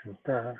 presentar.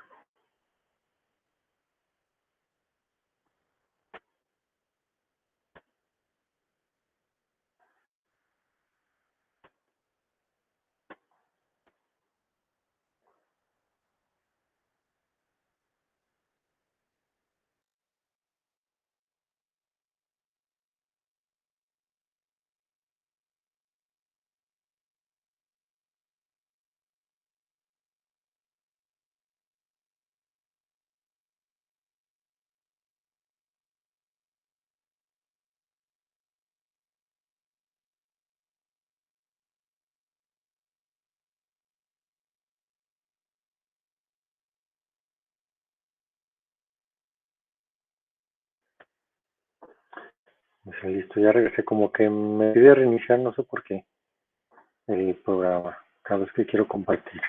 Listo, ya regresé, como que me pide reiniciar, no sé por qué, el programa, cada vez que quiero compartir.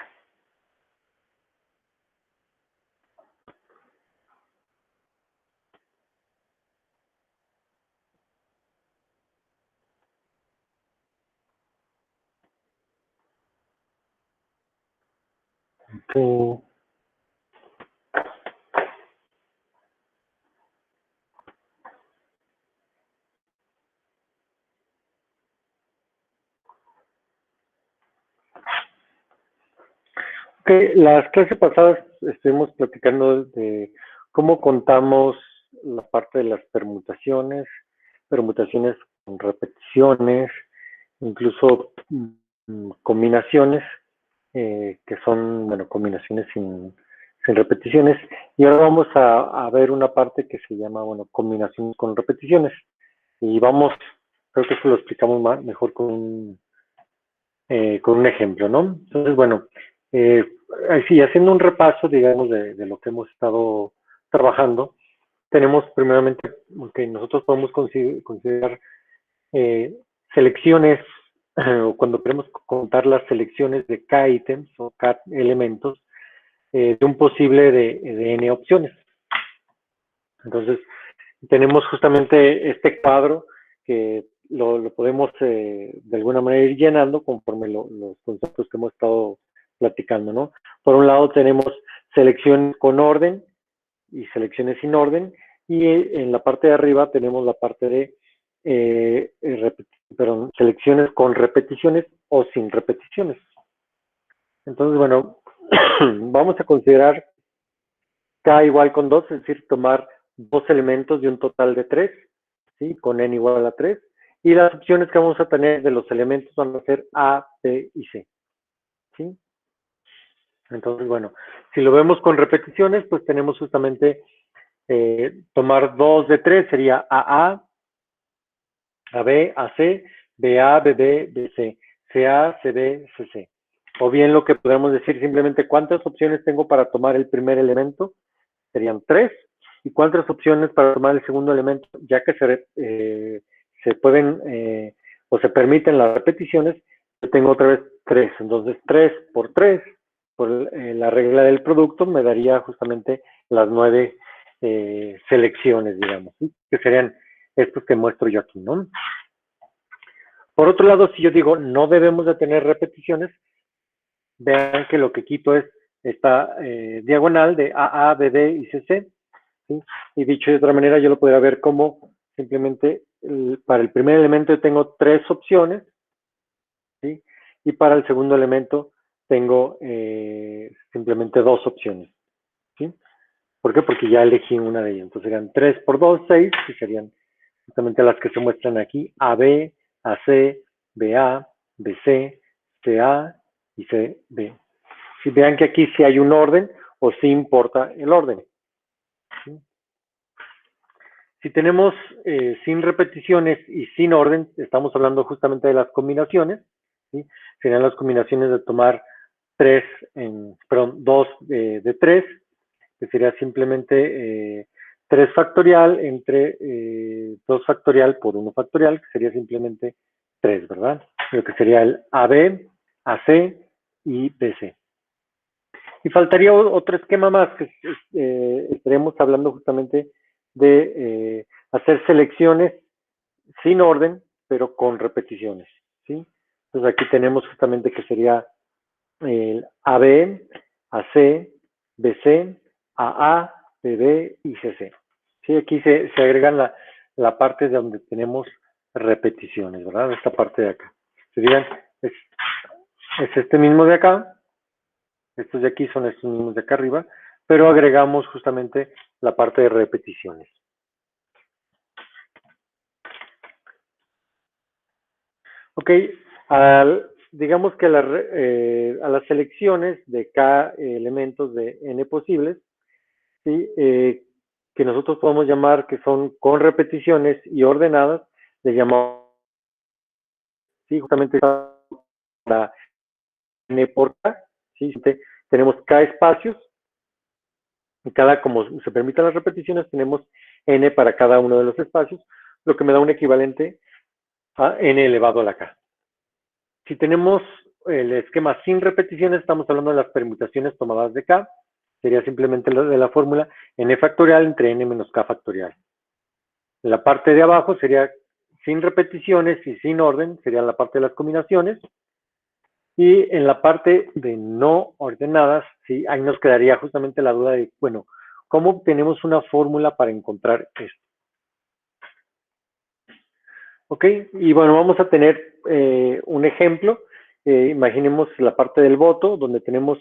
Okay. Ok, las clases pasadas estuvimos platicando de cómo contamos la parte de las permutaciones, permutaciones con repeticiones, incluso combinaciones, que son, bueno, combinaciones sin repeticiones. Y ahora vamos a ver una parte que se llama, bueno, combinaciones con repeticiones. Y vamos, creo que eso lo explicamos mejor con un ejemplo, ¿no? Entonces, bueno, así, haciendo un repaso, digamos, de lo que hemos estado trabajando, tenemos primeramente que nosotros podemos considerar eh, selecciones, o cuando queremos contar las selecciones de K ítems o K elementos de un posible de N opciones. Entonces, tenemos justamente este cuadro que lo podemos de alguna manera ir llenando conforme los conceptos que hemos estado platicando, ¿no? Por un lado tenemos selecciones con orden y selecciones sin orden, y en la parte de arriba tenemos la parte de selecciones con repeticiones o sin repeticiones. Entonces, bueno, vamos a considerar K igual con 2, es decir, tomar dos elementos de un total de 3, ¿sí? Con n igual a 3. Y las opciones que vamos a tener de los elementos van a ser A, B y C, ¿sí? Entonces, bueno, si lo vemos con repeticiones, pues tenemos justamente tomar 2 de 3 sería AA, AB, AC, BA, BB, BC, CA, CB, CC. O bien lo que podemos decir simplemente cuántas opciones tengo para tomar el primer elemento, serían 3. ¿Y cuántas opciones para tomar el segundo elemento? Ya que se pueden o se permiten las repeticiones, yo tengo otra vez 3. Entonces 3 por 3, por la regla del producto, me daría justamente las 9 selecciones, digamos, ¿sí? Que serían estos que muestro yo aquí, ¿no? Por otro lado, si yo digo no debemos de tener repeticiones, vean que lo que quito es esta diagonal de AA, BD y CC, ¿sí? Y dicho de otra manera, yo lo podría ver como simplemente para el primer elemento yo tengo 3 opciones, ¿sí? Y para el segundo elemento tengo simplemente 2 opciones, ¿sí? ¿Por qué? Porque ya elegí una de ellas. Entonces serían 3 por 2, 6, que serían justamente las que se muestran aquí: AB, AC, BA, BC, CA y CB. Si vean que aquí sí hay un orden o sí importa el orden, ¿sí? Si tenemos sin repeticiones y sin orden, estamos hablando justamente de las combinaciones, ¿sí? Serían las combinaciones de tomar 2 de 3, que sería simplemente 3 factorial entre 2 factorial por 1 factorial, que sería simplemente 3, ¿verdad? Lo que sería el AB, AC y BC. Y faltaría otro esquema más, que estaremos hablando justamente de hacer selecciones sin orden, pero con repeticiones, ¿sí? Entonces aquí tenemos justamente que sería el AB, AC, BC, AA, BB y CC. Sí, aquí se agregan la parte de donde tenemos repeticiones, ¿verdad? Esta parte de acá. Serían, es este mismo de acá, estos de aquí son estos mismos de acá arriba, pero agregamos justamente la parte de repeticiones. Ok, digamos que a las selecciones de K elementos de N posibles, ¿sí? Que nosotros podemos llamar que son con repeticiones y ordenadas, le llamamos, ¿sí? Justamente para N por K, ¿sí? Tenemos K espacios, y como se permiten las repeticiones, tenemos N para cada uno de los espacios, lo que me da un equivalente a N elevado a la K. Si tenemos el esquema sin repeticiones, estamos hablando de las permutaciones tomadas de K, sería simplemente de la fórmula N factorial entre N menos K factorial. En la parte de abajo sería sin repeticiones y sin orden, sería la parte de las combinaciones. Y en la parte de no ordenadas, sí, ahí nos quedaría justamente la duda de, bueno, ¿cómo obtenemos una fórmula para encontrar esto? Ok, y bueno, vamos a tener un ejemplo. Imaginemos la parte del voto, donde tenemos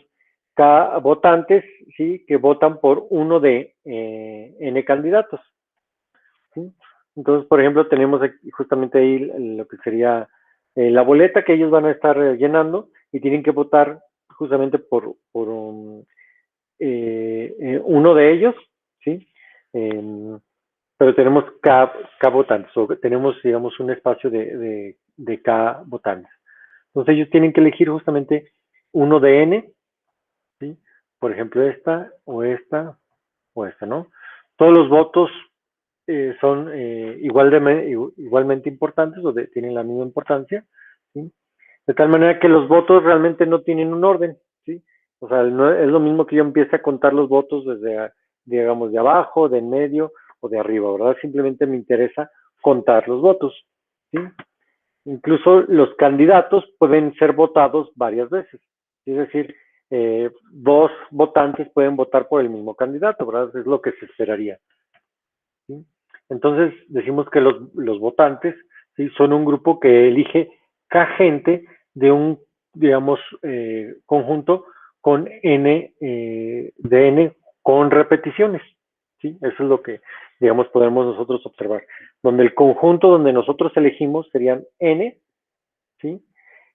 K votantes, ¿sí? Que votan por uno de N candidatos. ¿Sí? Entonces, por ejemplo, tenemos aquí justamente ahí lo que sería la boleta que ellos van a estar llenando y tienen que votar justamente por uno de ellos, ¿sí? Pero tenemos K votantes, o tenemos, digamos, un espacio de K votantes. Entonces ellos tienen que elegir justamente uno de N, ¿sí? Por ejemplo, esta, o esta, o esta, ¿no? Todos los votos son igualmente importantes, o tienen la misma importancia, ¿sí? De tal manera que los votos realmente no tienen un orden, ¿sí? O sea, no es lo mismo que yo empiece a contar los votos desde, digamos, de abajo, de en medio o de arriba, ¿verdad? Simplemente me interesa contar los votos, ¿sí? Incluso los candidatos pueden ser votados varias veces, es decir, dos votantes pueden votar por el mismo candidato, ¿verdad? Es lo que se esperaría, ¿sí? Entonces, decimos que los votantes, ¿sí? Son un grupo que elige K gente de un, digamos, conjunto con N, de N con repeticiones, ¿sí? Eso es lo que, digamos, podemos nosotros observar. Donde el conjunto donde nosotros elegimos serían N, ¿sí?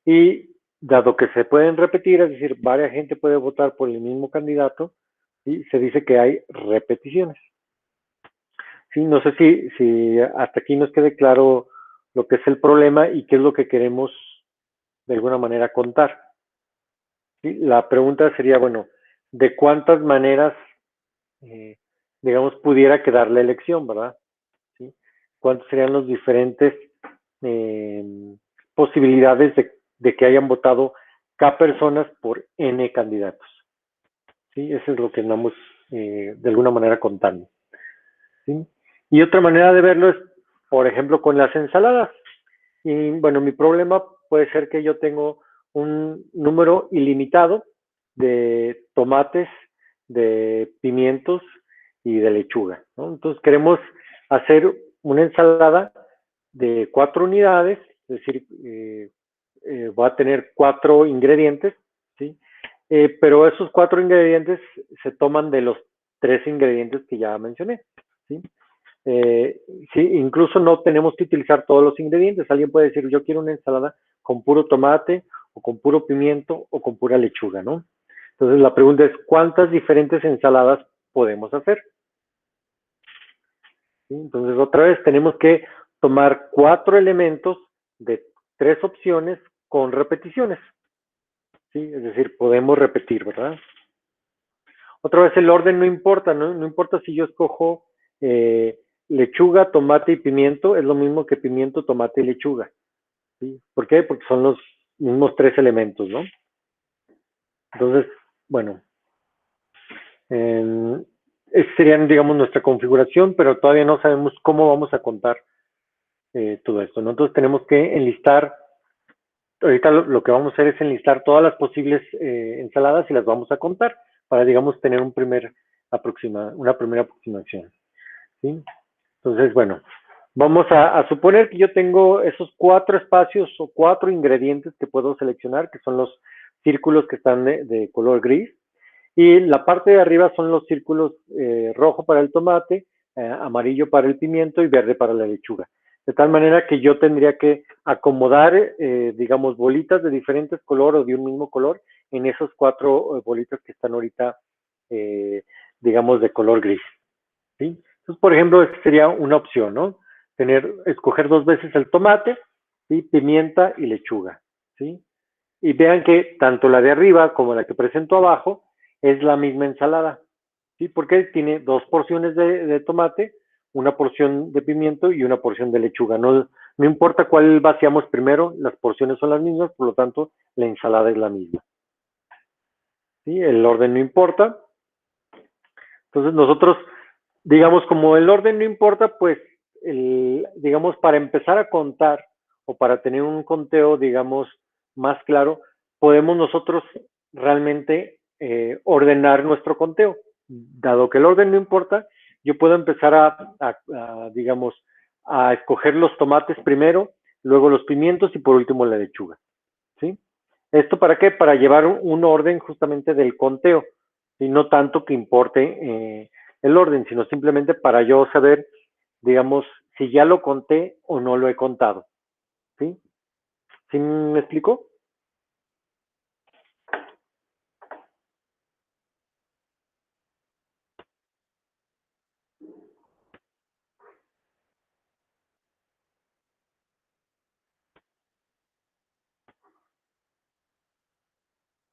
Y dado que se pueden repetir, es decir, varias gente puede votar por el mismo candidato, ¿sí? Se dice que hay repeticiones. Sí, no sé si hasta aquí nos quede claro lo que es el problema y qué es lo que queremos de alguna manera contar. ¿Sí? La pregunta sería, bueno, ¿de cuántas maneras, digamos, pudiera quedar la elección, verdad? ¿Sí? ¿Cuántas serían las diferentes eh, posibilidades de que hayan votado K personas por N candidatos? ¿Sí? Eso es lo que andamos de alguna manera contando. ¿Sí? Y otra manera de verlo es, por ejemplo, con las ensaladas. Y bueno, mi problema puede ser que yo tengo un número ilimitado de tomates, de pimientos y de lechuga, ¿no? Entonces queremos hacer una ensalada de 4 unidades, es decir, va a tener 4 ingredientes, ¿sí? Pero esos 4 ingredientes se toman de los 3 ingredientes que ya mencioné, ¿sí? Eh, sí, incluso no tenemos que utilizar todos los ingredientes. Alguien puede decir, yo quiero una ensalada con puro tomate, o con puro pimiento, o con pura lechuga, ¿no? Entonces la pregunta es, ¿cuántas diferentes ensaladas podemos hacer? ¿Sí? Entonces otra vez tenemos que tomar 4 elementos de 3 opciones con repeticiones, ¿sí? Es decir, podemos repetir, ¿verdad? Otra vez el orden no importa, ¿no? No importa si yo escojo lechuga, tomate y pimiento, es lo mismo que pimiento, tomate y lechuga, ¿sí? ¿Por qué? Porque son los mismos 3 elementos, ¿no? Entonces, bueno, esa sería, digamos, nuestra configuración, pero todavía no sabemos cómo vamos a contar todo esto, ¿no? Entonces tenemos que enlistar, ahorita lo que vamos a hacer es enlistar todas las posibles ensaladas y las vamos a contar para digamos, tener una primera aproximación. ¿Sí? Entonces, bueno, vamos a suponer que yo tengo esos 4 espacios o 4 ingredientes que puedo seleccionar, que son los círculos que están de color gris. Y la parte de arriba son los círculos rojo para el tomate, amarillo para el pimiento y verde para la lechuga. De tal manera que yo tendría que acomodar, digamos, bolitas de diferentes colores o de un mismo color en esos 4 bolitas que están ahorita, digamos, de color gris. ¿Sí? Entonces, por ejemplo, esta sería una opción, ¿no? Escoger 2 veces el tomate, ¿sí? Pimienta y lechuga, ¿sí? Y vean que tanto la de arriba como la que presento abajo es la misma ensalada, ¿sí? Porque tiene 2 porciones de tomate, una porción de pimiento y una porción de lechuga. No, no importa cuál vaciamos primero, las porciones son las mismas, por lo tanto, la ensalada es la misma. ¿Sí? El orden no importa. Entonces nosotros, digamos, como el orden no importa, pues, digamos, para empezar a contar o para tener un conteo, digamos, más claro, podemos nosotros realmente ordenar nuestro conteo. Dado que el orden no importa, yo puedo empezar digamos, a escoger los tomates primero, luego los pimientos y por último la lechuga. ¿Sí? ¿Esto para qué? Para llevar un orden justamente del conteo, y no tanto que importe el orden, sino simplemente para yo saber, digamos, si ya lo conté o no lo he contado. ¿Sí? ¿Sí me explico?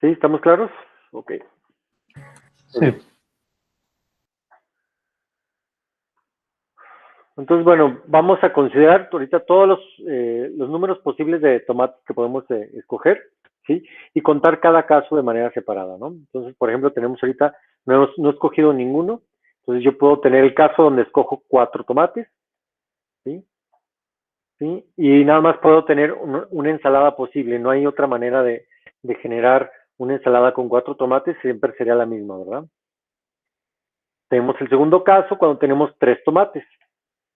¿Sí? ¿Estamos claros? Ok. Sí. Entonces, bueno, vamos a considerar ahorita todos los números posibles de tomates que podemos escoger, ¿sí? Y contar cada caso de manera separada, ¿no? Entonces, por ejemplo, tenemos ahorita, no he escogido ninguno, entonces yo puedo tener el caso donde escojo 4 tomates, ¿sí? ¿Sí? Y nada más puedo tener una ensalada posible, no hay otra manera de generar una ensalada con 4 tomates, siempre sería la misma, ¿verdad? Tenemos el segundo caso cuando tenemos 3 tomates,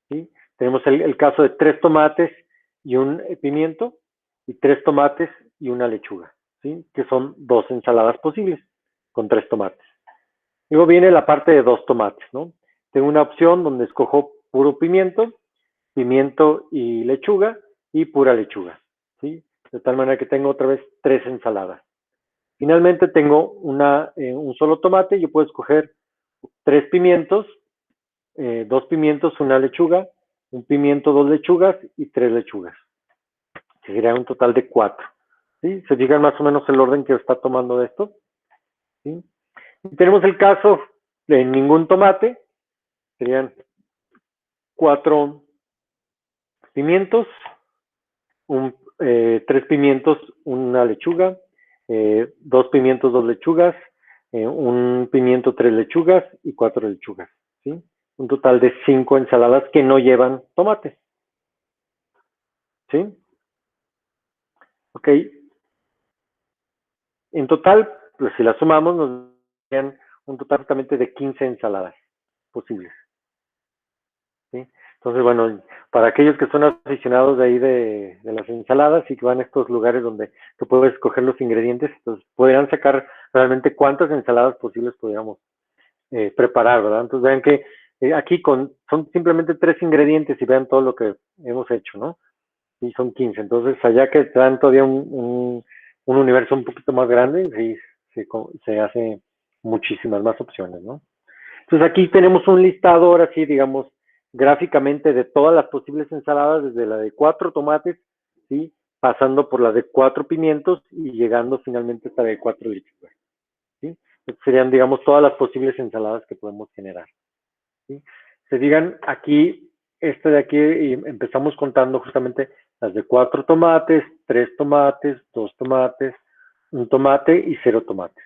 ¿sí? Tenemos el caso de 3 tomates y un pimiento, y 3 tomates y una lechuga, ¿sí? Que son 2 ensaladas posibles con 3 tomates. Luego viene la parte de 2 tomates, ¿no? Tengo una opción donde escojo puro pimiento y lechuga, y pura lechuga, ¿sí? De tal manera que tengo otra vez 3 ensaladas. Finalmente tengo un solo tomate, yo puedo escoger 3 pimientos, 2 pimientos, una lechuga, un pimiento, 2 lechugas y 3 lechugas. Que sería un total de 4. ¿Sí? ¿Se fijan más o menos el orden que está tomando esto? ¿Sí? Y tenemos el caso de ningún tomate, serían 4 pimientos, 3 pimientos, una lechuga, 2 pimientos, 2 lechugas, un pimiento, 3 lechugas y 4 lechugas. ¿Sí? Un total de 5 ensaladas que no llevan tomate. ¿Sí? Ok. En total, pues si las sumamos, nos darían un total justamente de 15 ensaladas posibles. ¿Sí? Entonces, bueno, para aquellos que son aficionados de ahí de las ensaladas y que van a estos lugares donde tú puedes escoger los ingredientes, pues podrían sacar realmente cuántas ensaladas posibles podríamos preparar, ¿verdad? Entonces vean que aquí son simplemente 3 ingredientes y vean todo lo que hemos hecho, ¿no? Y son 15. Entonces, allá que te dan todavía un universo un poquito más grande, sí, se hace muchísimas más opciones, ¿no? Entonces aquí tenemos un listado, ahora sí, digamos, gráficamente de todas las posibles ensaladas, desde la de 4 tomates, ¿sí? Pasando por la de 4 pimientos y llegando finalmente hasta la de 4 lechugas, ¿sí? Estas serían, digamos, todas las posibles ensaladas que podemos generar, ¿sí? Se digan aquí, este de aquí, y empezamos contando justamente las de 4 tomates, 3 tomates, 2 tomates, un tomate y 0 tomates.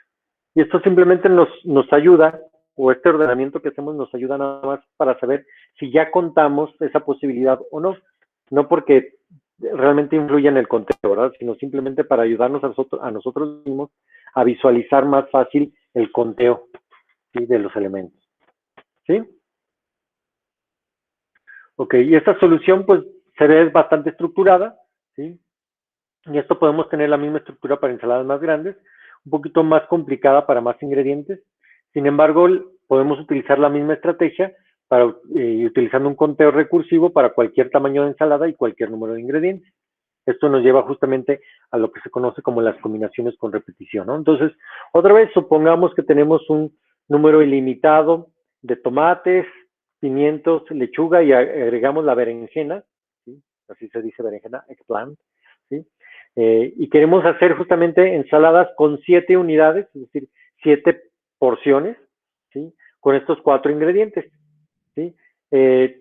Y esto simplemente nos ayuda, o este ordenamiento que hacemos nos ayuda nada más para saber si ya contamos esa posibilidad o no. No porque realmente influya en el conteo, ¿verdad? Sino simplemente para ayudarnos a nosotros mismos a visualizar más fácil el conteo ¿sí? De los elementos, ¿sí? Ok, y esta solución pues se ve bastante estructurada, ¿sí? Y esto podemos tener la misma estructura para ensaladas más grandes, un poquito más complicada para más ingredientes. Sin embargo, podemos utilizar la misma estrategia para, utilizando un conteo recursivo para cualquier tamaño de ensalada y cualquier número de ingredientes. Esto nos lleva justamente a lo que se conoce como las combinaciones con repetición, ¿no? Entonces, otra vez, supongamos que tenemos un número ilimitado de tomates, pimientos, lechuga y agregamos la berenjena, ¿sí? Así se dice berenjena, eggplant, ¿sí? Y queremos hacer justamente ensaladas con 7 unidades, es decir, 7 porciones, ¿sí? Con estos 4 ingredientes, ¿sí?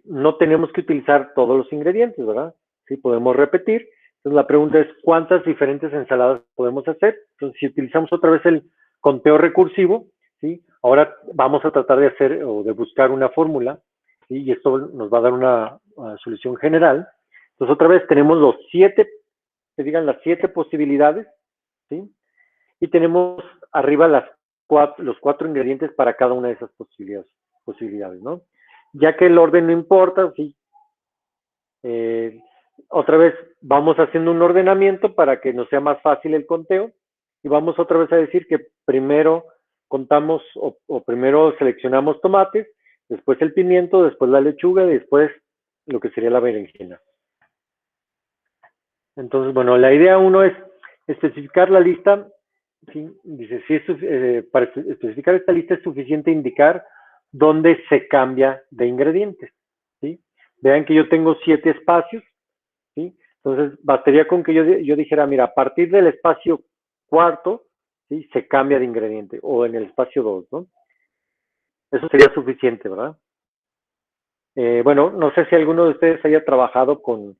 No tenemos que utilizar todos los ingredientes, ¿verdad? Sí, podemos repetir. Entonces la pregunta es, ¿cuántas diferentes ensaladas podemos hacer? Entonces, si utilizamos otra vez el conteo recursivo, ¿sí? Ahora vamos a tratar de hacer o de buscar una fórmula, ¿sí? Y esto nos va a dar una solución general. Entonces, otra vez tenemos los 7, que digan las 7 posibilidades, ¿sí? Y tenemos arriba los 4 ingredientes para cada una de esas posibilidades, ¿no? Ya que el orden no importa, ¿sí? Otra vez vamos haciendo un ordenamiento para que nos sea más fácil el conteo y vamos otra vez a decir que primero contamos o primero seleccionamos tomates, después el pimiento, después la lechuga y después lo que sería la berenjena. Entonces, bueno, la idea uno es especificar la lista. ¿Sí? Dice, si para especificar esta lista es suficiente indicar dónde se cambia de ingredientes. ¿Sí? Vean que yo tengo 7 espacios, ¿sí? Entonces, bastaría con que yo dijera, mira, a partir del espacio cuarto, ¿sí? Se cambia de ingrediente, o en el espacio 2, ¿no? Eso sería suficiente, ¿verdad? Bueno, no sé si alguno de ustedes haya trabajado con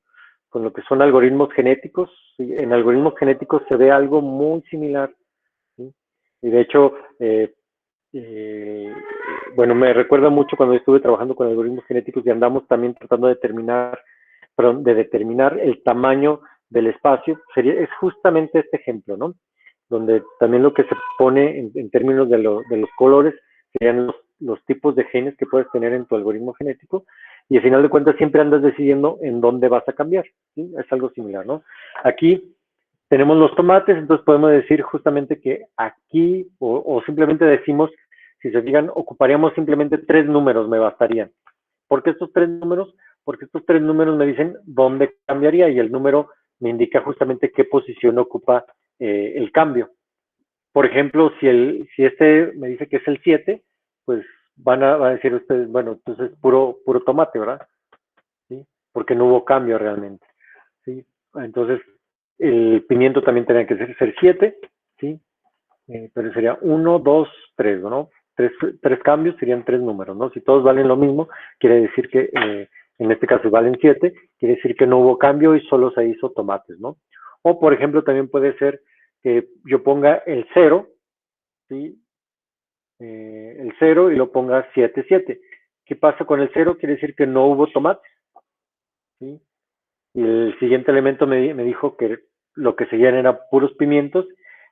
lo que son algoritmos genéticos. ¿Sí? En algoritmos genéticos se ve algo muy similar, ¿sí? Y de hecho, bueno, me recuerda mucho cuando estuve trabajando con algoritmos genéticos y andamos también tratando de determinar el tamaño del espacio. Es justamente este ejemplo, ¿no? Donde también lo que se pone en términos de los colores serían los tipos de genes que puedes tener en tu algoritmo genético y al final de cuentas siempre andas decidiendo en dónde vas a cambiar, ¿sí? Es algo similar, ¿no? Aquí tenemos los tomates, entonces podemos decir justamente que aquí, o simplemente decimos, si se fijan, ocuparíamos simplemente 3 números, me bastarían. ¿Por qué estos 3 números? Porque estos 3 números me dicen dónde cambiaría y el número me indica justamente qué posición ocupa el cambio. Por ejemplo, si este me dice que es el 7, pues van a decir ustedes, bueno, entonces puro tomate, ¿verdad? ¿Sí? Porque no hubo cambio realmente, ¿sí? Entonces, el pimiento también tendría que ser 7, ¿sí? Pero sería 1, 2, 3, ¿no? Tres cambios serían 3 números, ¿no? Si todos valen lo mismo, quiere decir que en este caso valen 7, quiere decir que no hubo cambio y solo se hizo tomates, ¿no? O, por ejemplo, también puede ser que yo ponga el 0, ¿sí? El 0 y lo ponga 7, 7. ¿Qué pasa con el 0? Quiere decir que no hubo tomates, ¿sí? Y el siguiente elemento me dijo que lo que seguían eran puros pimientos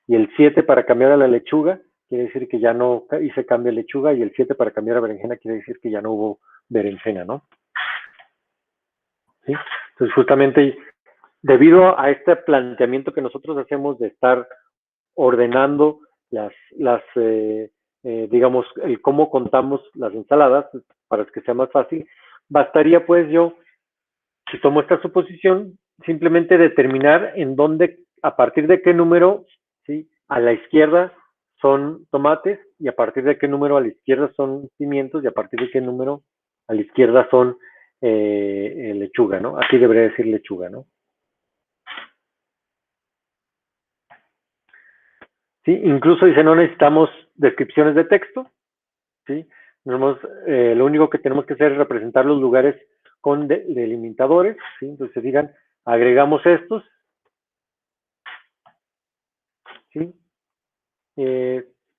y el 7 para cambiar a la lechuga quiere decir que ya no hice cambio de lechuga y el 7 para cambiar a berenjena quiere decir que ya no hubo berenjena, ¿no? ¿Sí? Entonces justamente debido a este planteamiento que nosotros hacemos de estar ordenando digamos, el cómo contamos las ensaladas para que sea más fácil, bastaría pues yo, si tomo esta suposición, simplemente determinar en dónde, a partir de qué número, ¿sí? A la izquierda son tomates y a partir de qué número a la izquierda son pimientos y a partir de qué número a la izquierda son lechuga, ¿no? Aquí debería decir lechuga, ¿no? ¿Sí? Incluso dice, no necesitamos descripciones de texto, ¿sí? Lo único que tenemos que hacer es representar los lugares con delimitadores, ¿sí? Entonces, digan, agregamos estos, ¿sí?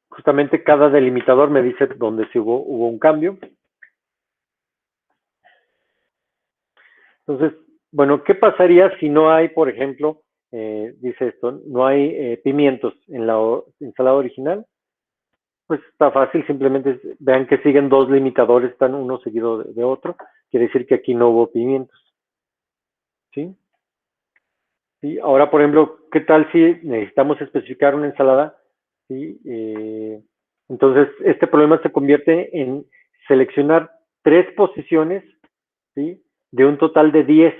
Justamente cada delimitador me dice dónde sí hubo un cambio. Entonces, bueno, ¿qué pasaría si no hay, por ejemplo, dice esto, no hay pimientos en la ensalada original? pues está fácil, simplemente vean que siguen dos limitadores, están uno seguido de otro, quiere decir que aquí no hubo pimientos, ¿sí? ¿Sí? Ahora, por ejemplo, ¿qué tal si necesitamos especificar una ensalada? ¿Sí? Entonces, este problema se convierte en seleccionar 3 posiciones, ¿sí? De un total de 10.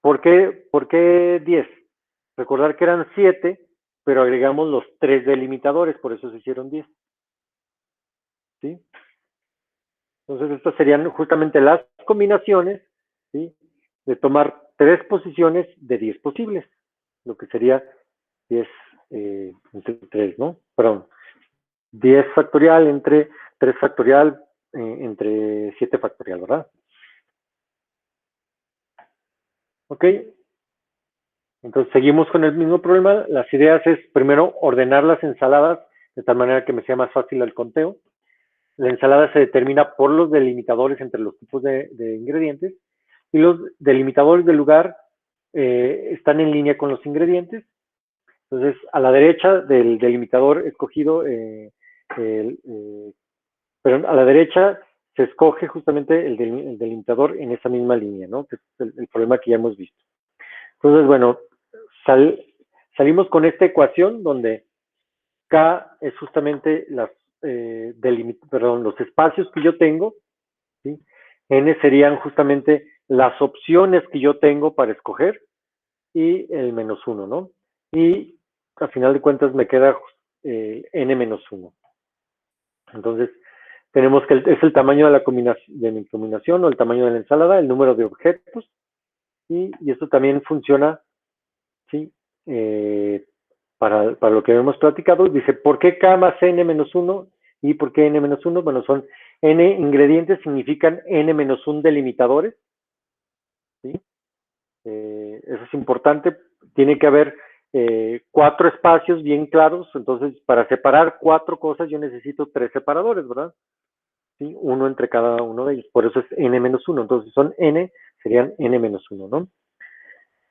Por qué 10? Recordar que eran 7, pero agregamos los 3 delimitadores, por eso se hicieron 10. ¿Sí? Entonces, estas serían justamente las combinaciones, ¿sí? De tomar 3 posiciones de 10 posibles, lo que sería 10 entre 3, ¿no? Perdón, 10 factorial entre 3 factorial entre 7 factorial, ¿verdad? Ok, entonces seguimos con el mismo problema. Las ideas es primero ordenar las ensaladas de tal manera que me sea más fácil el conteo. La ensalada se determina por los delimitadores entre los tipos de ingredientes y los delimitadores del lugar están en línea con los ingredientes. Entonces, a la derecha del delimitador escogido, pero a la derecha se escoge justamente el delimitador en esa misma línea, ¿no? Que es el problema que ya hemos visto. Entonces, bueno, salimos con esta ecuación donde K es justamente los espacios que yo tengo, ¿sí? N serían justamente las opciones que yo tengo para escoger y el menos 1, ¿no? Y al final de cuentas me queda N menos 1. Entonces, tenemos que es el tamaño de mi combinación o el tamaño de la ensalada, el número de objetos, y esto también funciona, ¿sí? Para lo que hemos platicado. Dice, ¿por qué K más N menos 1? ¿Y por qué N menos 1? Bueno, son N ingredientes, significan N menos 1 delimitadores, ¿sí? Eso es importante. Tiene que haber 4 espacios bien claros, entonces para separar 4 cosas yo necesito 3 separadores, ¿verdad? ¿Sí? Uno entre cada uno de ellos, por eso es n-1, entonces son n, serían n-1, ¿no?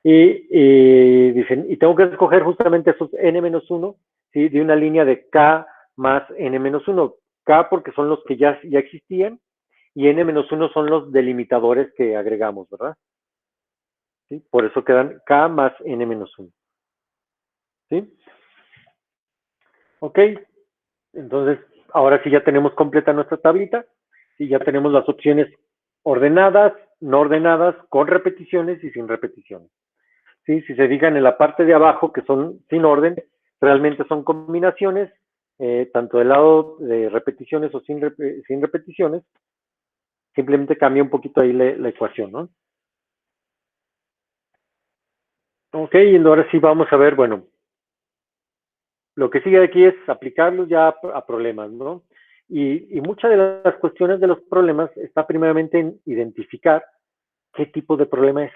Y dicen, y tengo que escoger justamente esos n-1, ¿sí? De una línea de k más n-1, k porque son los que ya existían, y n-1 son los delimitadores que agregamos, ¿verdad? ¿Sí? Por eso quedan k más n-1, ¿sí? Ok, entonces ahora sí ya tenemos completa nuestra tablita, y ya tenemos las opciones ordenadas, no ordenadas, con repeticiones y sin repeticiones. ¿Sí? Si se fijan en la parte de abajo, que son sin orden, realmente son combinaciones, tanto del lado de repeticiones o sin repeticiones, simplemente cambia un poquito ahí la ecuación, ¿no? Ok, y ahora sí vamos a ver, bueno, lo que sigue aquí es aplicarlos ya a problemas, ¿no? Y muchas de las cuestiones de los problemas está primeramente en identificar qué tipo de problema es.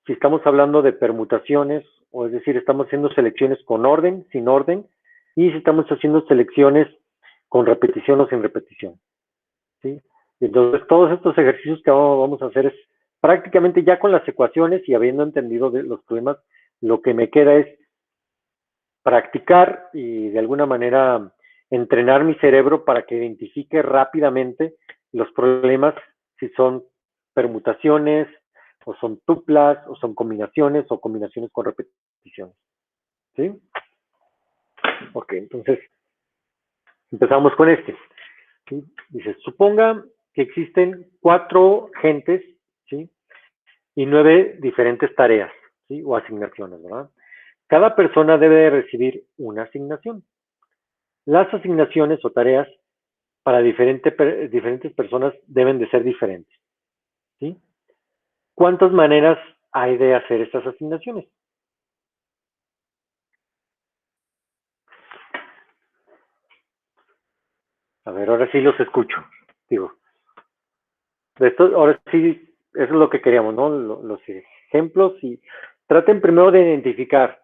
Si estamos hablando de permutaciones, o es decir, estamos haciendo selecciones con orden, sin orden, y si estamos haciendo selecciones con repetición o sin repetición, ¿sí? Entonces, todos estos ejercicios que vamos a hacer es prácticamente ya con las ecuaciones y habiendo entendido los problemas, lo que me queda es practicar y de alguna manera entrenar mi cerebro para que identifique rápidamente los problemas, si son permutaciones, o son tuplas, o son combinaciones, o combinaciones con repeticiones. ¿Sí? Ok, entonces empezamos con este. ¿Sí? Dice, suponga que existen 4 gentes, ¿sí? Y 9 diferentes tareas, ¿sí? O asignaciones, ¿verdad? Cada persona debe de recibir una asignación. Las asignaciones o tareas para diferentes personas deben de ser diferentes, ¿sí? ¿Cuántas maneras hay de hacer estas asignaciones? A ver, ahora sí los escucho. Digo, ahora sí, eso es lo que queríamos, ¿no? Los ejemplos y traten primero de identificar.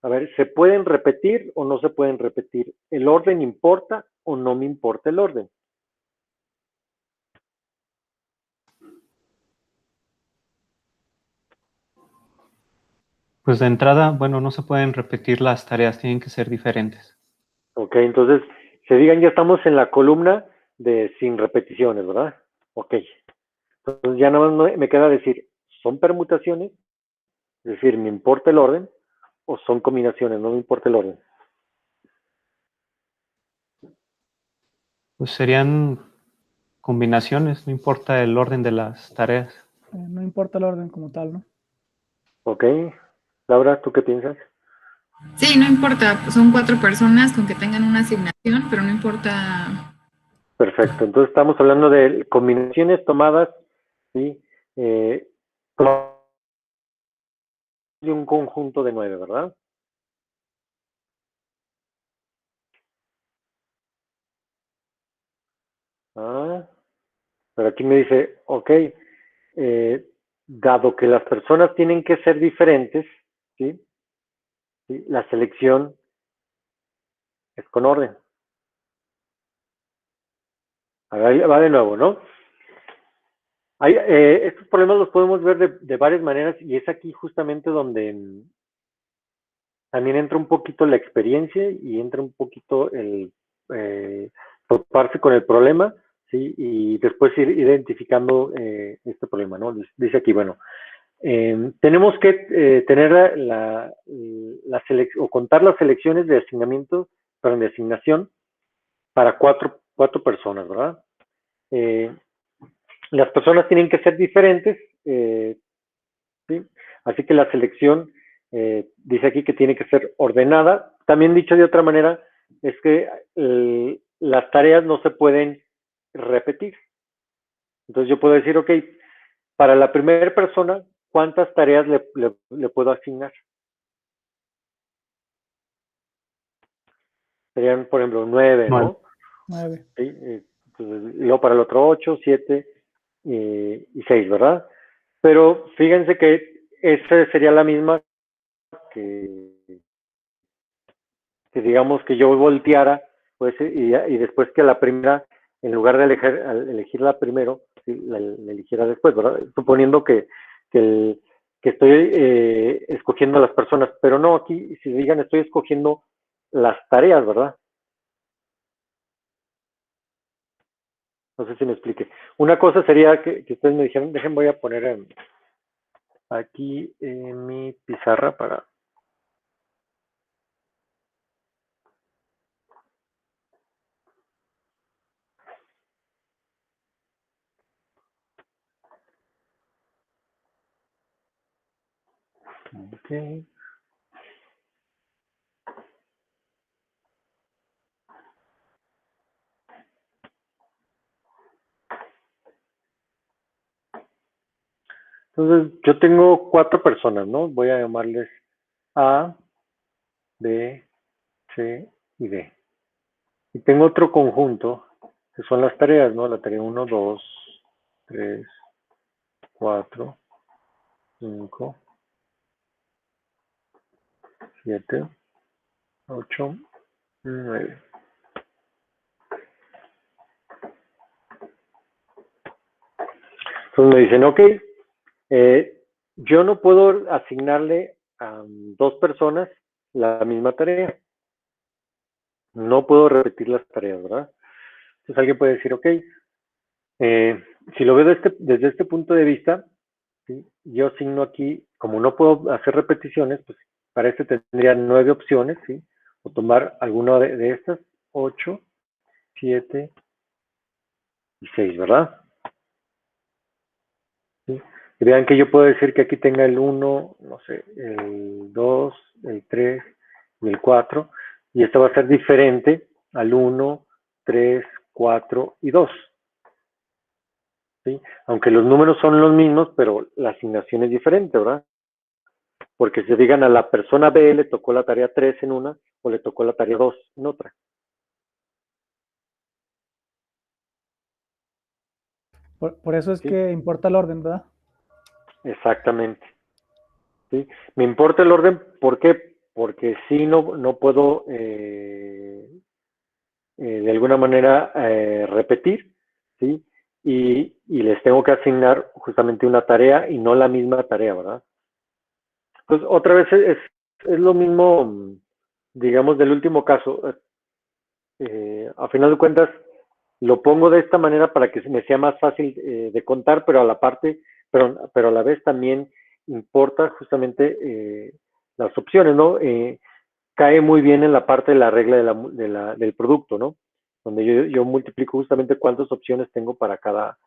A ver, ¿se pueden repetir o no se pueden repetir? ¿El orden importa o no me importa el orden? Pues de entrada, bueno, no se pueden repetir las tareas, tienen que ser diferentes. Ok, entonces, se digan, ya estamos en la columna de sin repeticiones, ¿verdad? Ok. Entonces ya nada más me queda decir, ¿son permutaciones? Es decir, ¿me importa el orden? ¿O son combinaciones? No me importa el orden. Pues serían combinaciones, no importa el orden de las tareas. No importa el orden como tal, ¿no? Ok. Laura, ¿tú qué piensas? Sí, no importa, son 4 personas con que tengan una asignación, pero no importa. Perfecto. Entonces estamos hablando de combinaciones tomadas, ¿sí? De un conjunto de 9, ¿verdad? Ah, pero aquí me dice, ok, dado que las personas tienen que ser diferentes, ¿sí? ¿Sí? La selección es con orden. A ver, va de nuevo, ¿no? Estos problemas los podemos ver de varias maneras y es aquí justamente donde también entra un poquito la experiencia y entra un poquito el toparse con el problema, ¿sí? Y después ir identificando este problema, ¿no? Dice aquí, bueno, tenemos que tener la selección o contar las selecciones de asignamiento, perdón, de asignación para cuatro personas, ¿verdad? Las personas tienen que ser diferentes, ¿sí? Así que la selección dice aquí que tiene que ser ordenada. También dicho de otra manera, es que las tareas no se pueden repetir. Entonces yo puedo decir, ok, para la primera persona, ¿cuántas tareas le puedo asignar? Serían, por ejemplo, 9, ¿no? 9. ¿Sí? Entonces, y luego para el otro 8, 7 y 6, ¿verdad? Pero fíjense que esa sería la misma que digamos que yo volteara, pues, y después que la primera, en lugar de elegirla primero, sí, la eligiera después, ¿verdad? Suponiendo que estoy escogiendo a las personas, pero no, aquí, si digan, estoy escogiendo las tareas, ¿verdad? No sé si me explique. Una cosa sería que ustedes me dijeran, voy a poner aquí en mi pizarra para... Okay. Entonces, yo tengo 4 personas, ¿no? Voy a llamarles A, B, C y D. Y tengo otro conjunto, que son las tareas, ¿no? La tarea 1, 2, 3, 4, 5, 7, 8, 9. Entonces me dicen, ok, yo no puedo asignarle a 2 personas la misma tarea. No puedo repetir las tareas, ¿verdad? Entonces alguien puede decir, ok, si lo veo desde este punto de vista, ¿sí? Yo asigno aquí, como no puedo hacer repeticiones, pues para este tendría 9 opciones, ¿sí? O tomar alguna de estas, 8, 7 y 6, ¿verdad? ¿Sí? Y vean que yo puedo decir que aquí tenga el 1, no sé, el 2, el 3 y el 4, y esto va a ser diferente al 1, 3, 4 y 2. ¿Sí? Aunque los números son los mismos, pero la asignación es diferente, ¿verdad? Porque si digan a la persona B le tocó la tarea 3 en una o le tocó la tarea 2 en otra. Por eso es ¿Sí? que importa el orden, ¿verdad? Exactamente. ¿Sí? Me importa el orden, ¿por qué? Porque si no puedo de alguna manera repetir, ¿sí? Y les tengo que asignar justamente una tarea y no la misma tarea, ¿verdad? Pues otra vez es lo mismo, digamos, del último caso. a final de cuentas, lo pongo de esta manera para que me sea más fácil de contar, pero a la parte, pero a la vez también importa justamente las opciones, ¿no? Cae muy bien en la parte de la regla del producto, ¿no? Donde yo multiplico justamente cuántas opciones tengo para cada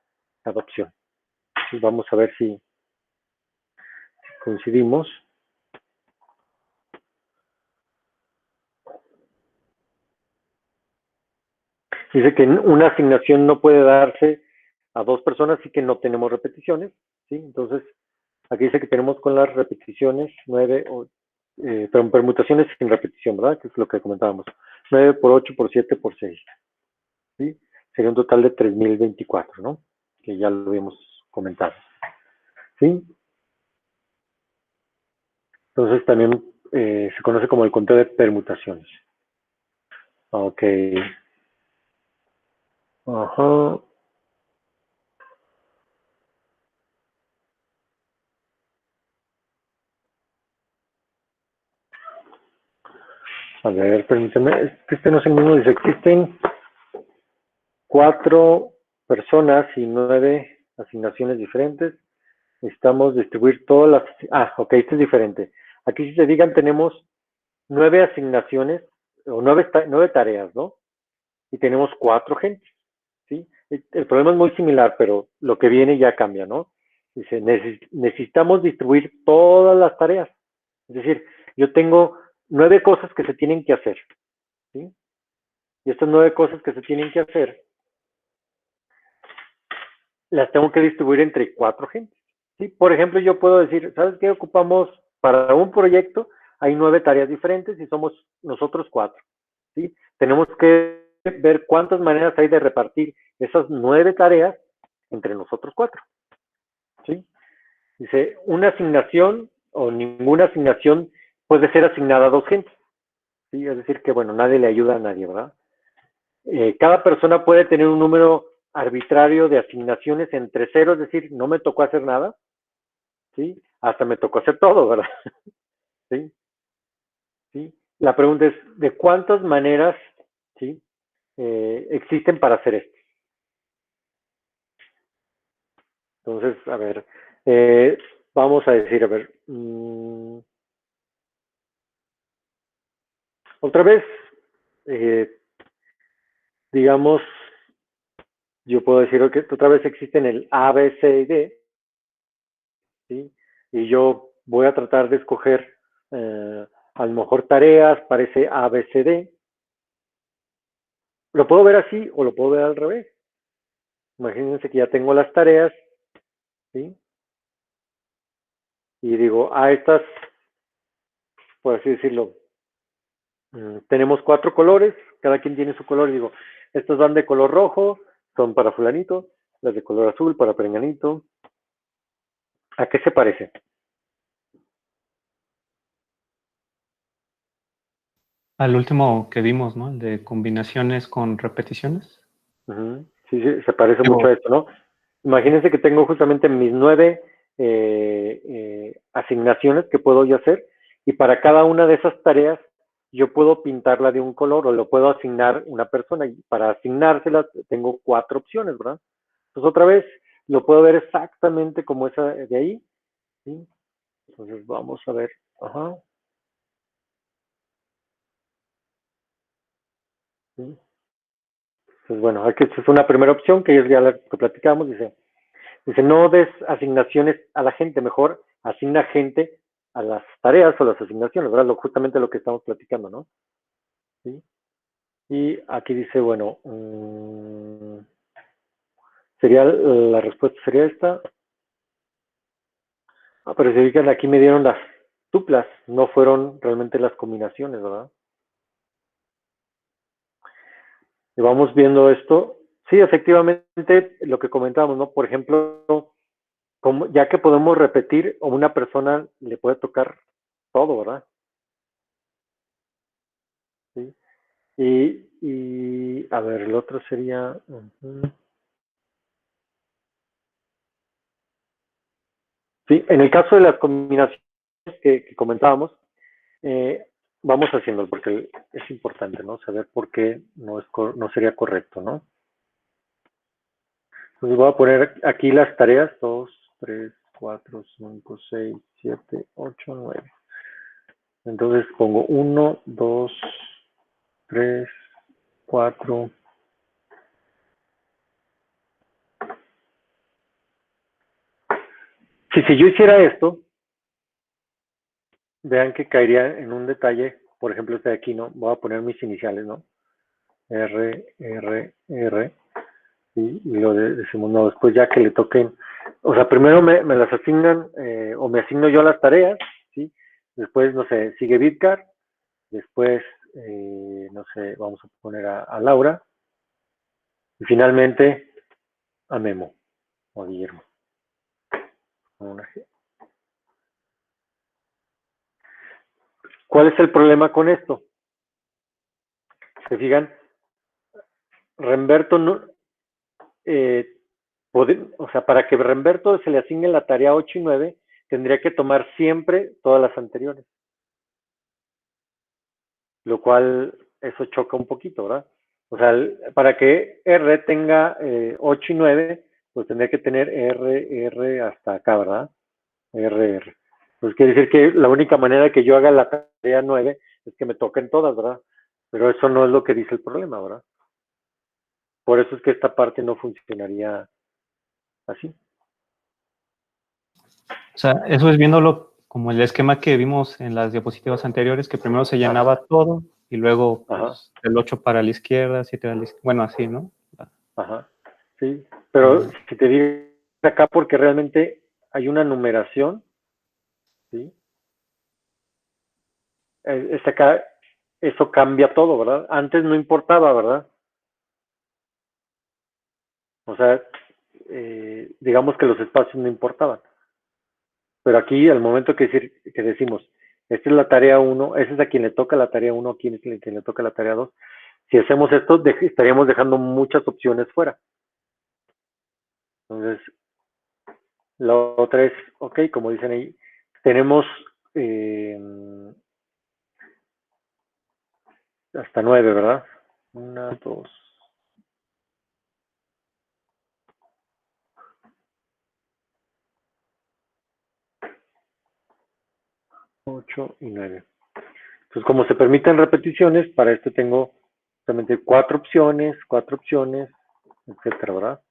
opción. Entonces vamos a ver si coincidimos. Dice que una asignación no puede darse a dos personas y que no tenemos repeticiones, ¿sí? Entonces, aquí dice que tenemos con las repeticiones 9, pero permutaciones sin repetición, ¿verdad? Que es lo que comentábamos. 9 por 8 por 7 por 6, ¿sí? Sería un total de 3024, ¿no? Que ya lo habíamos comentado, ¿sí? Entonces también se conoce como el conteo de permutaciones. Ok. Ajá. A ver, permíteme. Este no es el mismo. Dice, existen 4 personas y 9 asignaciones diferentes. Necesitamos distribuir todas las... Ah, ok, este es diferente. Aquí si se digan tenemos 9 asignaciones o 9 tareas, ¿no? Y tenemos 4 gentes, ¿sí? El problema es muy similar, pero lo que viene ya cambia, ¿no? Dice, necesitamos distribuir todas las tareas. Es decir, yo tengo 9 cosas que se tienen que hacer, ¿sí? Y estas 9 cosas que se tienen que hacer, las tengo que distribuir entre 4 gentes, ¿sí? Por ejemplo, yo puedo decir, ¿sabes qué? Ocupamos para un proyecto, hay 9 tareas diferentes y somos nosotros 4, ¿sí? Tenemos que ver cuántas maneras hay de repartir esas 9 tareas entre nosotros 4, ¿sí? Dice, una asignación o ninguna asignación puede ser asignada a 2 gentes, ¿sí? Es decir, que bueno, nadie le ayuda a nadie, ¿verdad? Cada persona puede tener un número arbitrario de asignaciones entre 0, es decir, no me tocó hacer nada, ¿sí? Hasta me tocó hacer todo, ¿verdad? ¿Sí? ¿Sí? La pregunta es, ¿de cuántas maneras, ¿sí? Existen para hacer esto? Entonces, a ver, vamos a decir, a ver, otra vez, digamos, yo puedo decir que otra vez existen el A, B, C y D, ¿sí? Y yo voy a tratar de escoger a lo mejor tareas para ese A, B, C, D. Lo puedo ver así o lo puedo ver al revés. Imagínense que ya tengo las tareas, ¿sí? Y digo, a estas, por así decirlo, tenemos 4 colores, cada quien tiene su color, y digo, estas van de color rojo, son para fulanito, las de color azul para perenganito. ¿A qué se parece? Al último que vimos, ¿no? El de combinaciones con repeticiones. Sí, sí, se parece Digo, mucho a esto, ¿no? Imagínense que tengo justamente mis 9 asignaciones que puedo yo hacer, y para cada una de esas tareas yo puedo pintarla de un color o lo puedo asignar una persona, y para asignárselas tengo 4 opciones, ¿verdad? Entonces otra vez lo puedo ver exactamente como esa de ahí, ¿sí? Entonces vamos a ver, ajá, ¿sí? Entonces bueno, aquí esta es una primera opción que es ya la que platicamos, dice, no des asignaciones a la gente, mejor asigna gente a las tareas o las asignaciones, ¿verdad? Justamente lo que estamos platicando, ¿no? ¿Sí? Y aquí dice, bueno, la respuesta sería esta. Ah, pero se fijan, aquí me dieron las tuplas, no fueron realmente las combinaciones, ¿verdad? Y vamos viendo esto. Sí, efectivamente, lo que comentábamos, ¿no? Por ejemplo, ya que podemos repetir, a una persona le puede tocar todo, ¿verdad? ¿Sí? A ver, el otro sería... Sí, en el caso de las combinaciones que comentábamos, vamos haciéndolo porque es importante, ¿no? Saber por qué no sería correcto, ¿no? Entonces voy a poner aquí las tareas, 2, 3, 4, 5, 6, 7, 8, 9. Entonces pongo 1, 2, 3, 4. Si yo hiciera esto, vean que caería en un detalle, por ejemplo este de aquí, ¿no? Voy a poner mis iniciales, ¿no? R, R, R, y lo decimos, no, después ya que le toquen, o sea, primero me las asignan, o me asigno yo las tareas, ¿sí? Después, no sé, sigue Vidcar, después, no sé, vamos a poner a Laura, y finalmente a Memo, o a Guillermo. ¿Cuál es el problema con esto? Se fijan, Remberto no, o sea, para que Remberto se le asigne la tarea 8 y 9, tendría que tomar siempre todas las anteriores. Lo cual, eso choca un poquito, ¿verdad? O sea, para que R tenga 8 y 9, pues tendría que tener R hasta acá, ¿verdad? R. Pues quiere decir que la única manera que yo haga la tarea 9 es que me toquen todas, ¿verdad? Pero eso no es lo que dice el problema, ¿verdad? Por eso es que esta parte no funcionaría así. O sea, eso es viéndolo como el esquema que vimos en las diapositivas anteriores, que primero se llenaba todo y luego pues, el 8 para la izquierda, 7 para la izquierda. Bueno, así, ¿no? Ajá, sí. Pero si te digo acá porque realmente hay una numeración, ¿sí? Acá, eso cambia todo, ¿verdad? Antes no importaba, ¿verdad? O sea, digamos que los espacios no importaban. Pero aquí, al momento que decimos, esta es la tarea 1, ese es a quien le toca la tarea 1, a quien es quien le toca la tarea 2. Si hacemos esto, estaríamos dejando muchas opciones fuera. Entonces, la otra es, ok, como dicen ahí, tenemos hasta 9, ¿verdad? 1, 2. 8 y 9. Entonces, como se permiten repeticiones, para esto tengo justamente 4 opciones, etcétera, ¿verdad?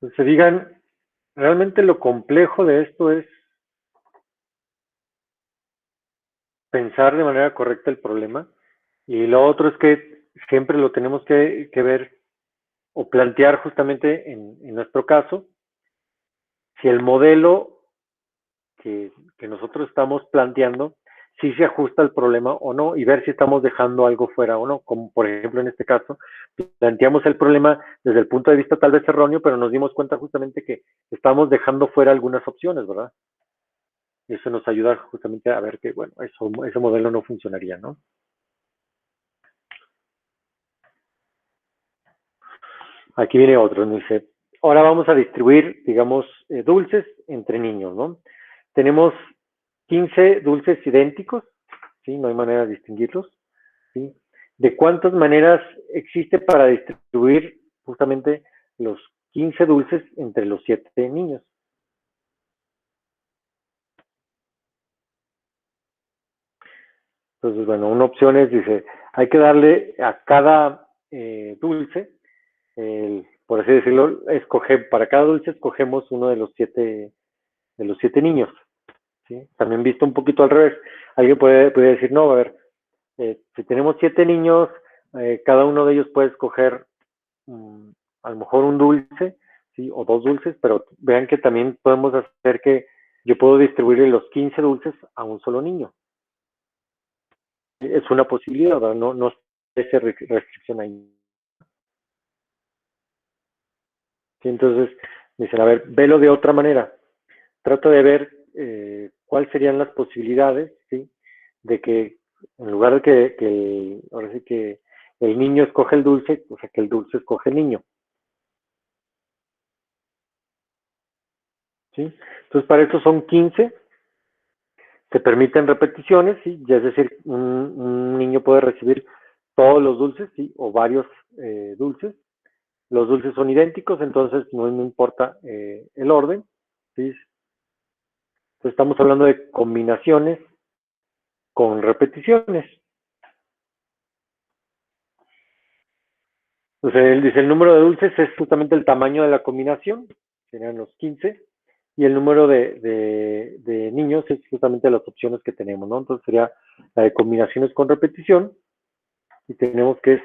Entonces, se digan, realmente lo complejo de esto es pensar de manera correcta el problema, y lo otro es que siempre lo tenemos que ver o plantear justamente en nuestro caso, si el modelo que nosotros estamos planteando si se ajusta al problema o no, y ver si estamos dejando algo fuera o no, como por ejemplo en este caso, planteamos el problema desde el punto de vista tal vez erróneo, pero nos dimos cuenta justamente que estamos dejando fuera algunas opciones, ¿verdad? Y eso nos ayuda justamente a ver que, bueno, ese modelo no funcionaría, ¿no? Aquí viene otro, nos dice, ahora vamos a distribuir, digamos, dulces entre niños, ¿no? Tenemos 15 dulces idénticos, ¿sí? No hay manera de distinguirlos, ¿sí? ¿De cuántas maneras existe para distribuir justamente los 15 dulces entre los 7 niños? Entonces, bueno, una opción es, dice, hay que darle a cada dulce, por así decirlo, para cada dulce escogemos uno de los siete niños, ¿sí? También visto un poquito al revés, alguien puede decir, no, a ver, si tenemos 7 niños, cada uno de ellos puede escoger a lo mejor un dulce, ¿sí? O 2 dulces, pero vean que también podemos hacer que yo puedo distribuir los 15 dulces a un solo niño. Es una posibilidad, ¿verdad? No es restricción ahí. ¿Sí? Entonces, dicen, a ver, velo de otra manera. Trata de ver cuáles serían las posibilidades, ¿sí? De que en lugar de ahora sí que el niño escoge el dulce, o sea que el dulce escoge el niño. ¿Sí? Entonces, para eso son 15. Se permiten repeticiones, ¿sí? Ya es decir, un niño puede recibir todos los dulces, ¿sí? O varios dulces. Los dulces son idénticos, entonces no importa el orden, ¿sí? Entonces, estamos hablando de combinaciones con repeticiones. Entonces, él dice, el número de dulces es justamente el tamaño de la combinación, serían los 15, y el número de niños es justamente las opciones que tenemos, ¿no? Entonces sería la de combinaciones con repetición, y tenemos que es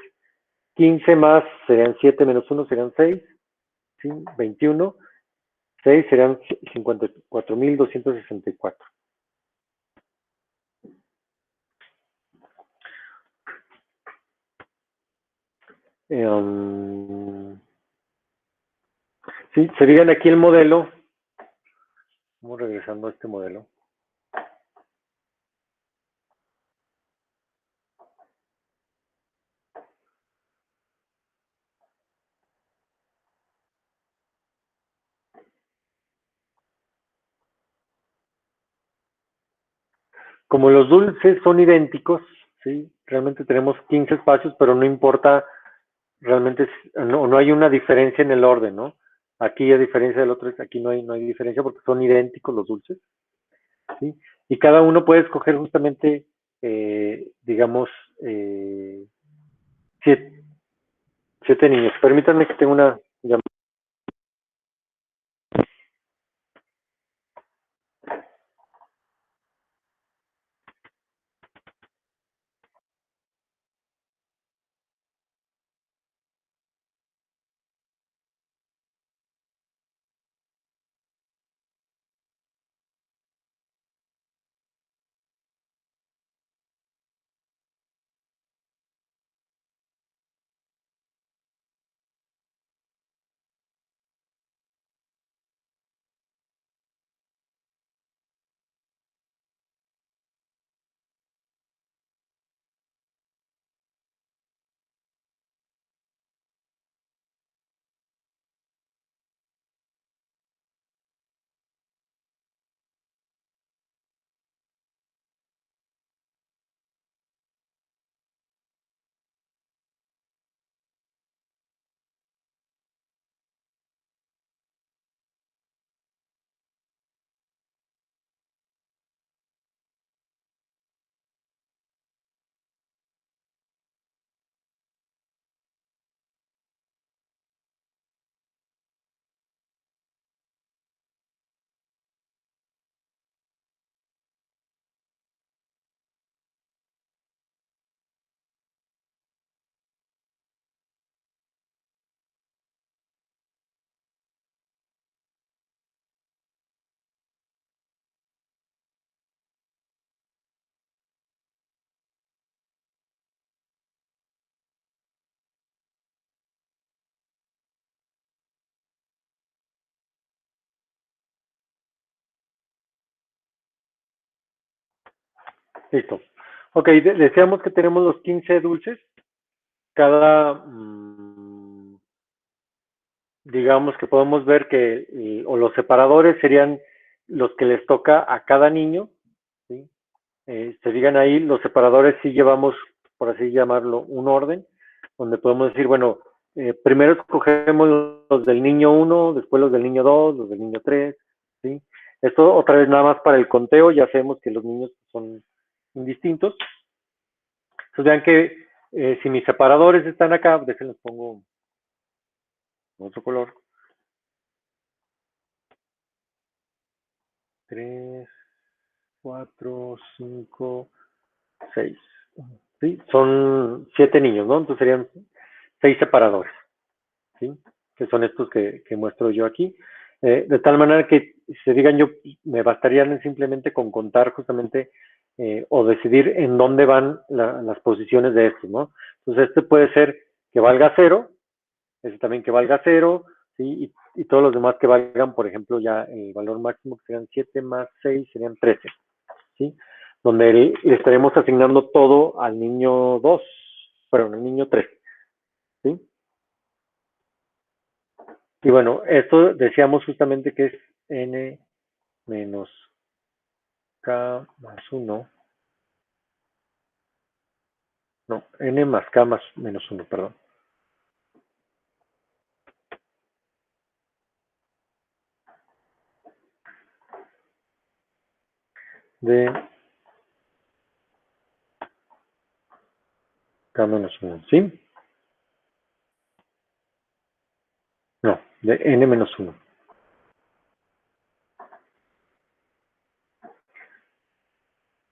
15 más, serían 7 menos 1, serían 6, ¿sí? 21, 6 serían 54.264. Sí, se digan aquí el modelo. Vamos regresando a este modelo. Como los dulces son idénticos, ¿sí? Realmente tenemos 15 espacios, pero no importa, realmente no hay una diferencia en el orden, ¿no? Aquí a diferencia del otro, aquí no hay diferencia porque son idénticos los dulces, ¿sí? Y cada uno puede escoger justamente, digamos, 7 niños. Permítanme que tenga una llamada. Listo. Ok, decíamos que tenemos los 15 dulces. Cada, digamos que podemos ver que, o los separadores serían los que les toca a cada niño, ¿sí? Se digan ahí, los separadores sí llevamos, por así llamarlo, un orden, donde podemos decir, bueno, primero escogemos los del niño 1, después los del niño 2, los del niño 3, ¿sí? Esto otra vez nada más para el conteo, ya sabemos que los niños son indistintos. Entonces vean que si mis separadores están acá, déjenlos pongo otro color. 3, 4, 5, 6. ¿Sí? Son 7 niños, ¿no? Entonces serían 6 separadores, ¿sí? Que son estos que muestro yo aquí. De tal manera que, si se digan yo, me bastarían simplemente con contar justamente o decidir en dónde van las posiciones de estos, ¿no? Entonces este puede ser que valga 0, este también que valga 0, ¿sí? Y todos los demás que valgan, por ejemplo, ya el valor máximo, que serían 7 más 6, serían 13, ¿sí? Donde le estaremos asignando todo al niño 2, perdón, el niño 3, ¿sí? Y bueno, esto decíamos justamente que es n menos k más 1, no, n más k más menos 1, perdón. De k menos 1, ¿sí? No, de n menos 1.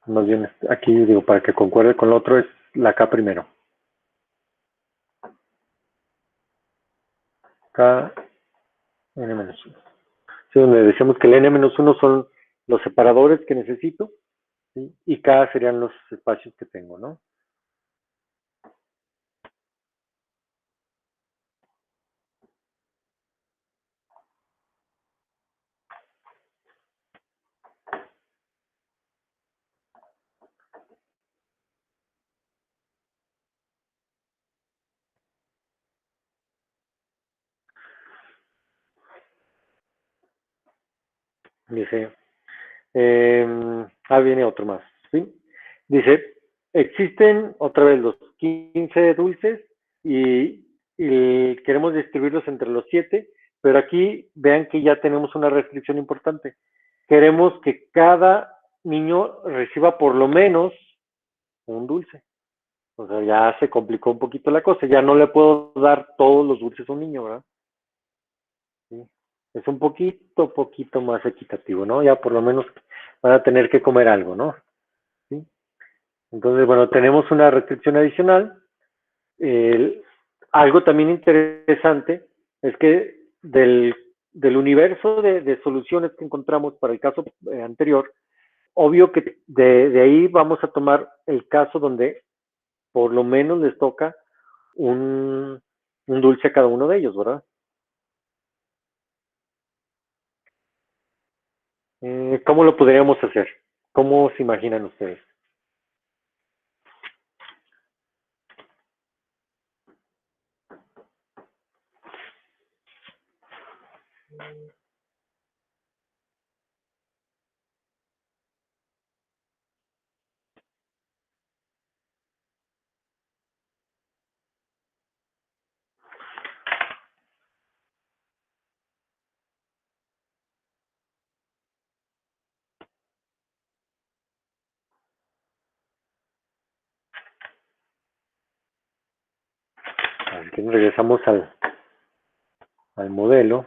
Más bien, aquí digo, para que concuerde con lo otro, es la k primero. K, n menos 1. Sí, donde decíamos que el n menos 1 son los separadores que necesito, ¿sí? Y k serían los espacios que tengo, ¿no? Dice, viene otro más, ¿sí? Dice, existen otra vez los 15 dulces y queremos distribuirlos entre los 7, pero aquí vean que ya tenemos una restricción importante. Queremos que cada niño reciba por lo menos un dulce. O sea, ya se complicó un poquito la cosa. Ya no le puedo dar todos los dulces a un niño, ¿verdad? Sí. Es un poquito más equitativo, ¿no? Ya por lo menos van a tener que comer algo, ¿no? ¿Sí? Entonces, bueno, tenemos una restricción adicional. Algo también interesante es que del universo de soluciones que encontramos para el caso anterior, obvio que de ahí vamos a tomar el caso donde por lo menos les toca un dulce a cada uno de ellos, ¿verdad? ¿Cómo lo podríamos hacer? ¿Cómo se imaginan ustedes? Así que regresamos al modelo.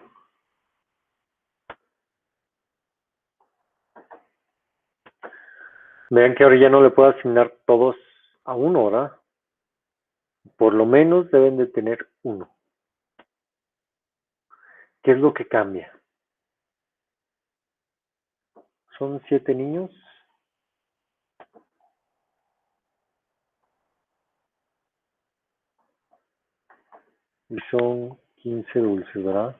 Vean que ahora ya no le puedo asignar todos a uno, ¿verdad? Por lo menos deben de tener uno. ¿Qué es lo que cambia? Son 7 niños. Y son 15 dulces, ¿verdad?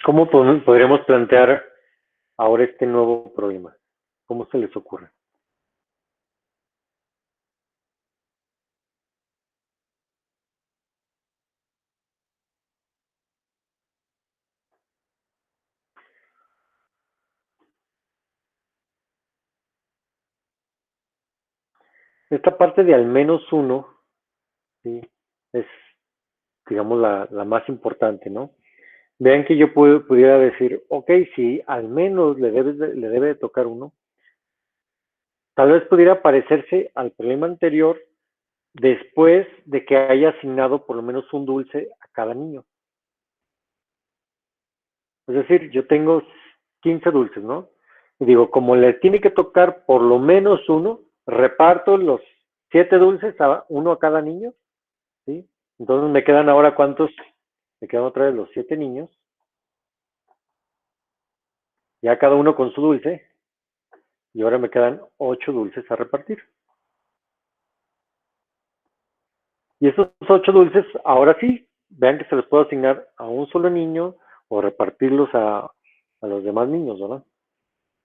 ¿Cómo podríamos plantear ahora este nuevo problema? ¿Cómo se les ocurre? Esta parte de al menos uno, ¿sí? Es, digamos, la más importante, ¿no? Vean que yo pudiera decir, ok, si al menos le debe de tocar uno, tal vez pudiera parecerse al problema anterior después de que haya asignado por lo menos un dulce a cada niño. Es decir, yo tengo 15 dulces, ¿no? Y digo, como le tiene que tocar por lo menos uno, reparto los 7 dulces a uno a cada niño, ¿sí? Entonces me quedan ahora ¿cuántos? Me quedan otra vez los 7 niños, ya cada uno con su dulce, y ahora me quedan 8 dulces a repartir. Y esos 8 dulces, ahora sí, vean que se los puedo asignar a un solo niño o repartirlos a los demás niños, ¿verdad?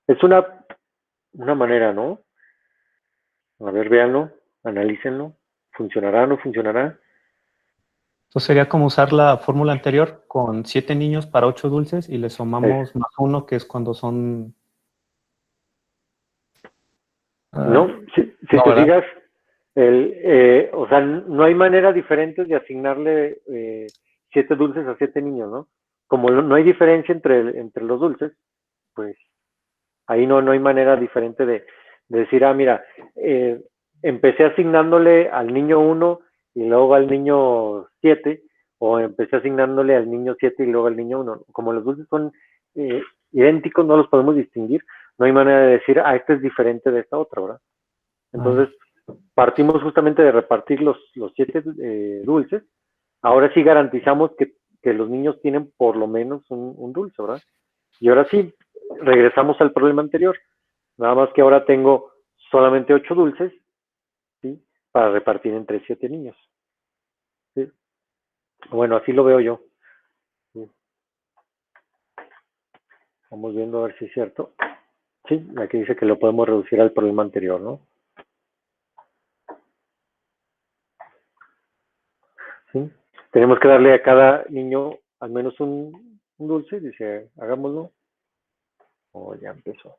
Es una manera, ¿no? A ver, véanlo, analícenlo. ¿Funcionará o no funcionará? Entonces sería como usar la fórmula anterior con 7 niños para 8 dulces y le sumamos más 1, que es cuando son... No, si no, te ¿verdad? fijas, o sea, no hay manera diferente de asignarle 7 dulces a 7 niños, ¿no? Como no hay diferencia entre los dulces, pues ahí no hay manera diferente de decir, mira, empecé asignándole al niño 1 y luego al niño 7, o empecé asignándole al niño 7 y luego al niño 1. Como los dulces son idénticos, no los podemos distinguir, no hay manera de decir, este es diferente de esta otra, ¿verdad? Entonces, partimos justamente de repartir los 7 dulces. Ahora sí garantizamos que los niños tienen por lo menos un dulce, ¿verdad? Y ahora sí, regresamos al problema anterior. Nada más que ahora tengo solamente 8 dulces, ¿sí? Para repartir entre 7 niños. ¿Sí? Bueno, así lo veo yo. ¿Sí? Vamos viendo a ver si es cierto. Sí, aquí dice que lo podemos reducir al problema anterior, ¿no? ¿Sí? Tenemos que darle a cada niño al menos un dulce, dice, hagámoslo. Oh, ya empezó.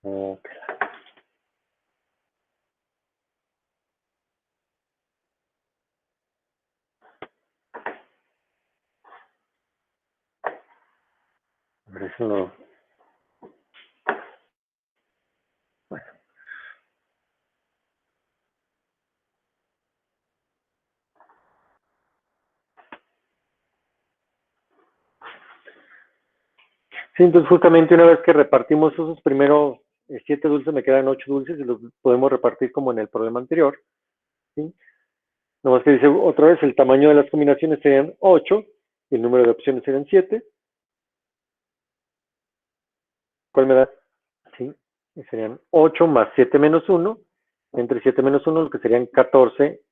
Ok. A ver, eso no. Bueno. Sí, entonces justamente una vez que repartimos esos primeros 7 dulces, me quedan 8 dulces y los podemos repartir como en el problema anterior. ¿Sí? Nomás que dice otra vez, el tamaño de las combinaciones serían 8 y el número de opciones serían 7. ¿Cuál me da? Sí, y serían 8 más 7 menos 1, entre 7 menos 1, lo que serían 14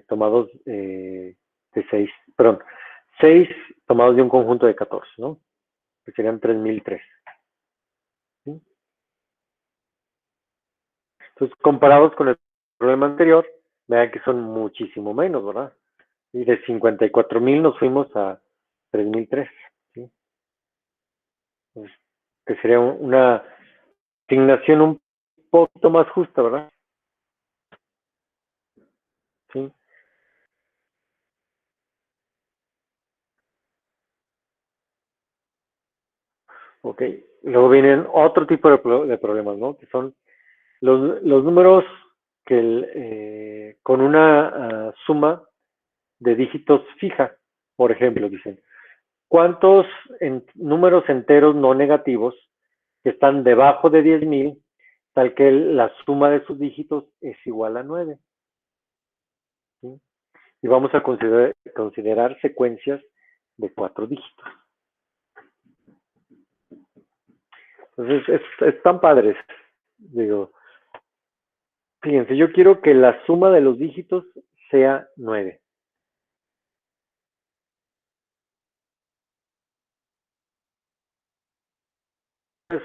tomados de 6, perdón, 6 tomados de un conjunto de 14, ¿no? Que serían 3003. ¿Sí? Entonces, comparados con el problema anterior, vean que son muchísimo menos, ¿verdad? Y de 54,000 nos fuimos a 3003, ¿sí? Entonces, que sería una asignación un poquito más justa, ¿verdad? Sí. Ok. Luego vienen otro tipo de problemas, ¿no? Que son los números que con una suma de dígitos fija. Por ejemplo, dicen, ¿cuántos números enteros no negativos que están debajo de 10,000, tal que la suma de sus dígitos es igual a 9? ¿Sí? Y vamos a considerar secuencias de 4 dígitos. Entonces, están padres. Digo, fíjense, yo quiero que la suma de los dígitos sea 9.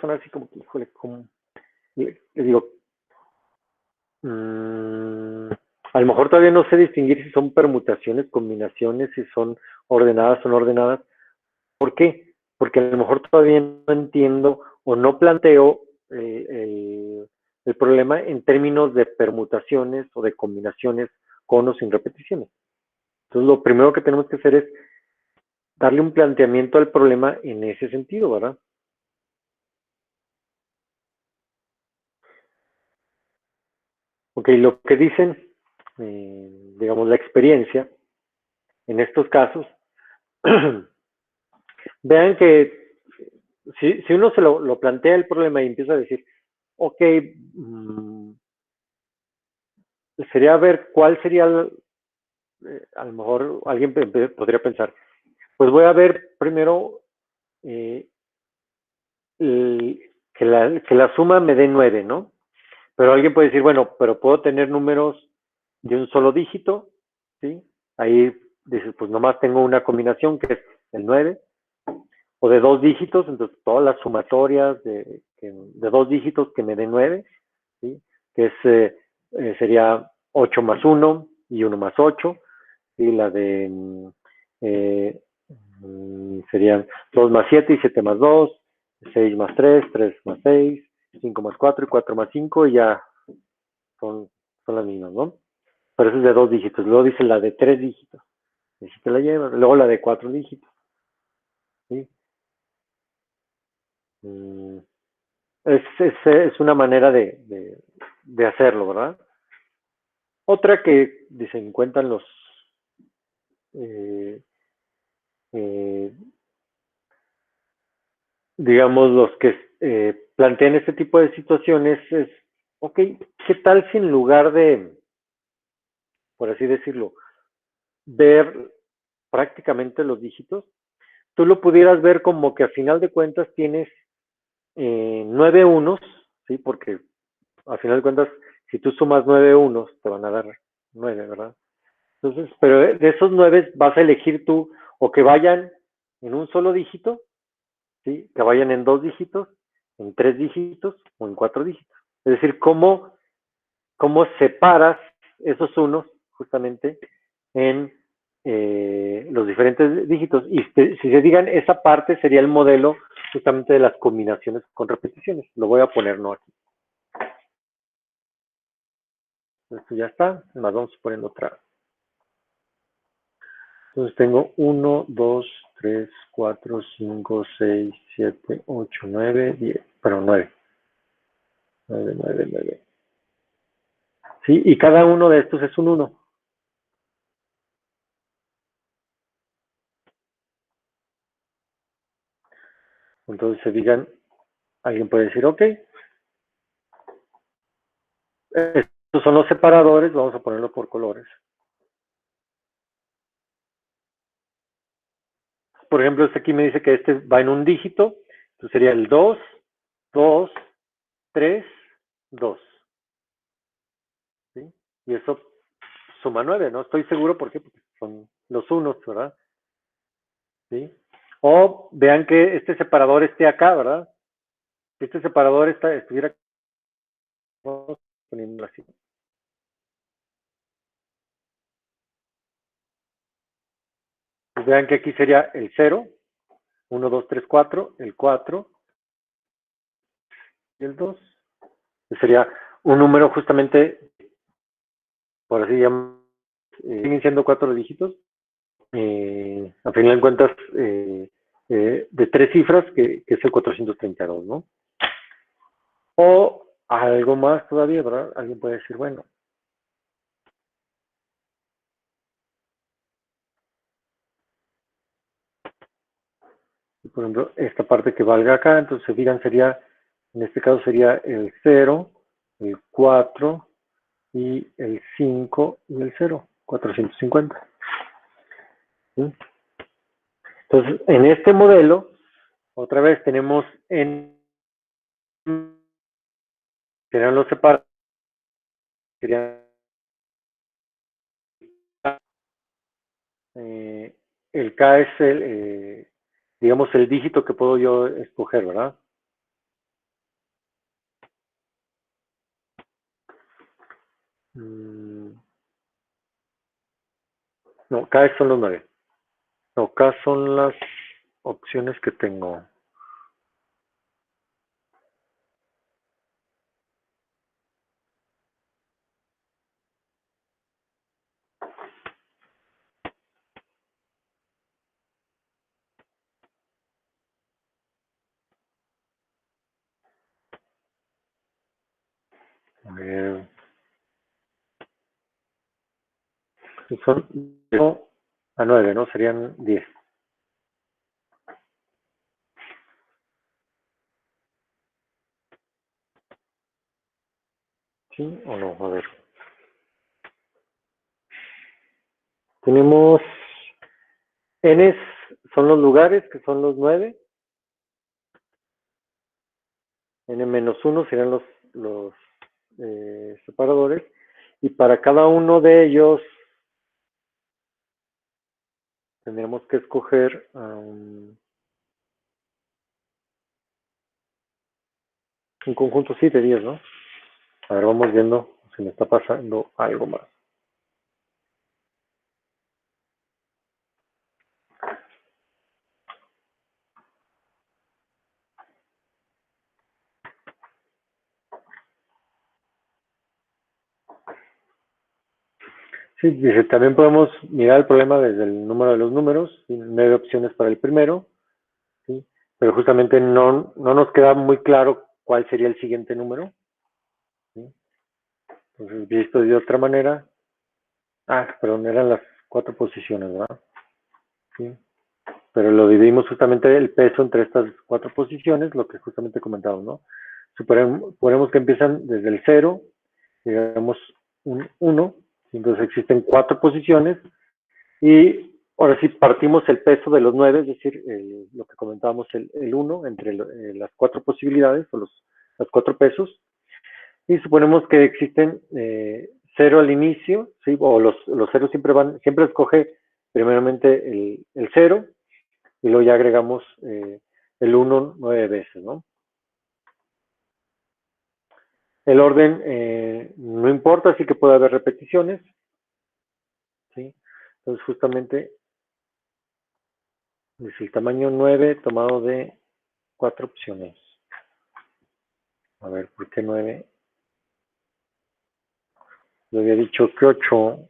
Son así como que, híjole, como, les digo, a lo mejor todavía no sé distinguir si son permutaciones, combinaciones, si son ordenadas o no ordenadas. ¿Por qué? Porque a lo mejor todavía no entiendo o no planteo el problema en términos de permutaciones o de combinaciones con o sin repeticiones. Entonces, lo primero que tenemos que hacer es darle un planteamiento al problema en ese sentido, ¿verdad? Ok, lo que dicen, digamos, la experiencia en estos casos, vean que si uno se lo plantea el problema y empieza a decir, ok, sería ver cuál sería, a lo mejor alguien podría pensar, pues voy a ver primero que la suma me dé 9, ¿no? Pero alguien puede decir, bueno, pero puedo tener números de un solo dígito, ¿sí? Ahí dices, pues nomás tengo una combinación que es el 9, o de 2 dígitos, entonces todas las sumatorias de 2 dígitos que me den 9, ¿sí? Que sería 8 más 1 y 1 más 8, y la de serían 2 más 7 y 7 más 2, 6 más 3, 3 más 6, 5 más 4 y 4 más 5, y ya son las mismas, ¿no? Pero eso es de 2 dígitos. Luego dice la de 3 dígitos. Y si te la llevas. Luego la de 4 dígitos. ¿Sí? Es una manera de hacerlo, ¿verdad? Otra que dicen, cuentan los eh, digamos, los que plantean este tipo de situaciones es, ok, ¿qué tal si en lugar de, por así decirlo, ver prácticamente los dígitos, tú lo pudieras ver como que a final de cuentas tienes 9 unos, ¿sí? Porque a final de cuentas, si tú sumas 9 unos, te van a dar 9, ¿verdad? Entonces, pero de esos 9 vas a elegir tú o que vayan en un solo dígito, ¿sí? Que vayan en 2 dígitos, en 3 dígitos o en 4 dígitos. Es decir, cómo separas esos unos justamente en los diferentes dígitos. Y si se digan, esa parte sería el modelo justamente de las combinaciones con repeticiones. Lo voy a poner no aquí. Esto ya está. Más vamos poniendo otra. Entonces tengo 1, 2, 3, 4, 5, 6, 7, 8, 9, 10. Pero 9. 9, 9, 9. Sí, y cada uno de estos es un 1. Entonces se digan, alguien puede decir, ok, estos son los separadores, vamos a ponerlo por colores. Por ejemplo, este aquí me dice que este va en un dígito, entonces sería el 2, 2, 3, 2. ¿Sí? Y eso suma 9, ¿no? Estoy seguro porque son los unos, ¿verdad? ¿Sí? O vean que este separador esté acá, ¿verdad? Si este separador estuviera poniendo así. Pues vean que aquí sería el 0, 1, 2, 3, 4, el 4 y el 2. Sería un número justamente, por así llamarlo, siguen siendo 4 dígitos. A final de cuentas, de 3 cifras, que es el 432, ¿no? O algo más todavía, ¿verdad? Alguien puede decir, bueno, por ejemplo, esta parte que valga acá, entonces se fijan, sería, en este caso sería el 0, el 4 y el 5 y el 0, 450. ¿Sí? Entonces, en este modelo, otra vez tenemos serían los separados, serían el K es digamos, el dígito que puedo yo escoger, ¿verdad? No, K son los 9. No, K son las opciones que tengo. A ver, son 0 a 9, ¿no? Serían 10. ¿Sí o no? A ver. Tenemos N son los lugares, que son los 9. N-1 serían los separadores. Y para cada uno de ellos tendremos que escoger un conjunto sí de 10, ¿no? A ver, vamos viendo si me está pasando algo más. Sí, dice, también podemos mirar el problema desde el número de los números, 9 opciones para el primero, ¿sí? Pero justamente no nos queda muy claro cuál sería el siguiente número, ¿sí? Entonces, visto de otra manera, perdón, eran las 4 posiciones, ¿verdad? Sí. Pero lo dividimos justamente el peso entre estas 4 posiciones, lo que justamente comentamos, ¿no? Suponemos que empiezan desde el 0, digamos un 1, entonces existen 4 posiciones, y ahora sí partimos el peso de los 9, es decir, lo que comentábamos, el 1 entre las 4 posibilidades, o los 4 pesos, y suponemos que existen 0 al inicio, ¿sí? O los ceros siempre escoge primeramente el 0, y luego ya agregamos el 1 9 veces, ¿no? El orden no importa, así que puede haber repeticiones, ¿sí? Entonces justamente es el tamaño 9 tomado de 4 opciones. A ver, ¿por qué 9? Yo había dicho que 8.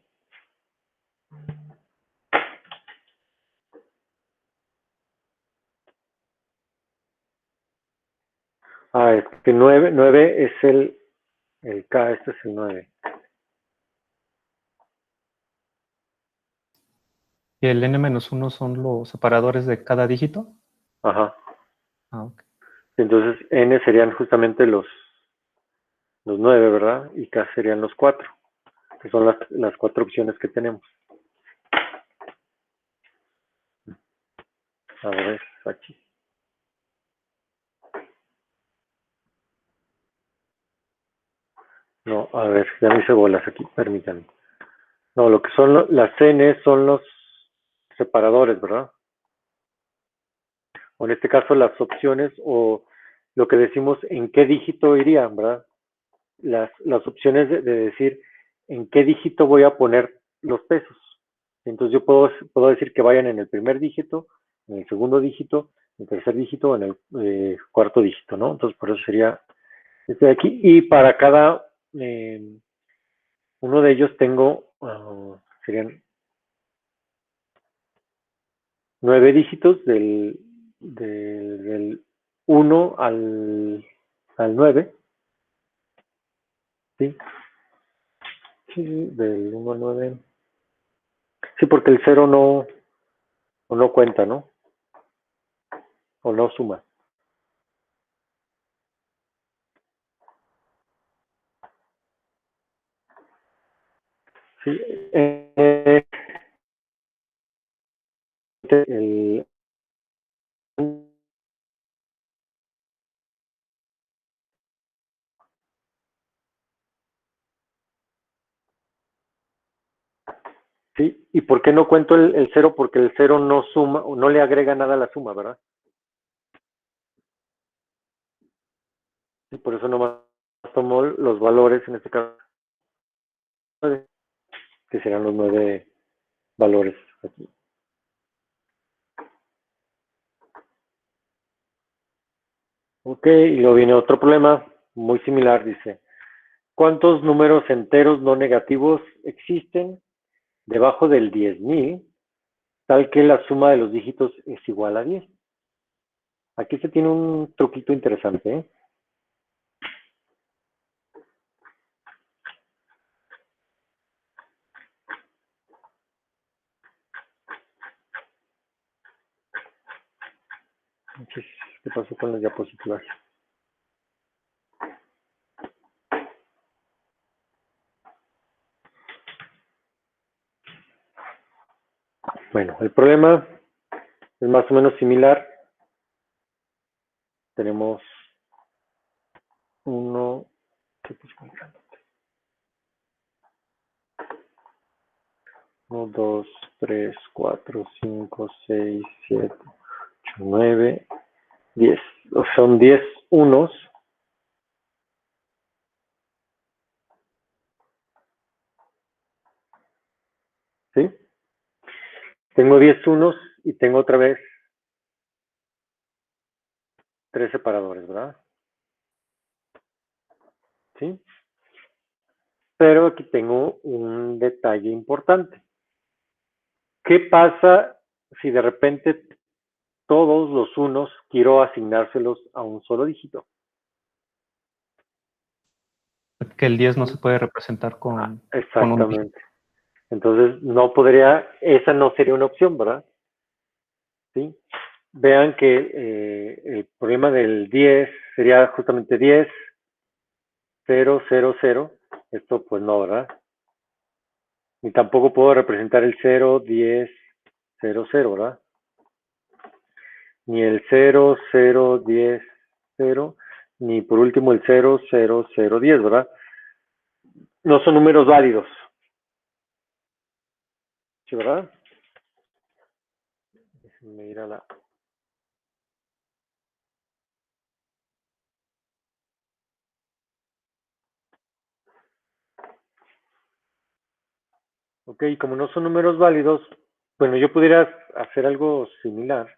Es que 9 es el K, este es el 9. ¿Y el n-1 son los separadores de cada dígito? Ajá. Ok. Entonces N serían justamente los 9, ¿verdad? Y K serían los 4, que son las 4 opciones que tenemos. A ver, aquí. No, a ver, ya me hice bolas aquí, permítanme. No, lo que son las N son los separadores, ¿verdad? O en este caso las opciones, o lo que decimos en qué dígito irían, ¿verdad? Las opciones de decir en qué dígito voy a poner los pesos. Entonces yo puedo decir que vayan en el primer dígito, en el segundo dígito, en el tercer dígito, en el cuarto dígito, ¿no? Entonces por eso sería este de aquí. Y para cada uno de ellos tengo, serían 9 dígitos del 1 al 9, ¿sí? Sí, del 1 al 9. Sí, porque el 0 no cuenta, ¿no? O no suma. Sí, el, sí, ¿y por qué no cuento el 0? Porque el 0 no suma, o no le agrega nada a la suma, ¿verdad? Y por eso nomás tomo los valores, en este caso, que serán los 9 valores aquí. Ok, y luego viene otro problema muy similar, dice, ¿cuántos números enteros no negativos existen debajo del 10,000, tal que la suma de los dígitos es igual a 10? Aquí se tiene un truquito interesante, ¿eh? Entonces, ¿qué pasó con las diapositivas? Bueno, el problema es más o menos similar. Tenemos 1, 2, 3, 4, 5, 6, 7, 8, 9, 10. Son 10 unos. ¿Sí? Tengo 10 unos y tengo otra vez 3 separadores, ¿verdad? ¿Sí? Pero aquí tengo un detalle importante. ¿Qué pasa si de repente todos los unos quiero asignárselos a un solo dígito? Que el 10 no se puede representar con un dígito. Exactamente. Entonces, no podría, esa no sería una opción, ¿verdad? ¿Sí? Vean que el problema del 10 sería justamente 10, 0, 0, 0. Esto pues no, ¿verdad? Ni tampoco puedo representar el 0, 10, 0, 0, ¿verdad? Ni el 0, 0, 10, 0, ni por último el 0, 0, 0, 10, ¿verdad? No son números válidos. ¿Sí, verdad? Déjenme ir a la... Ok, como no son números válidos, bueno, yo pudiera hacer algo similar.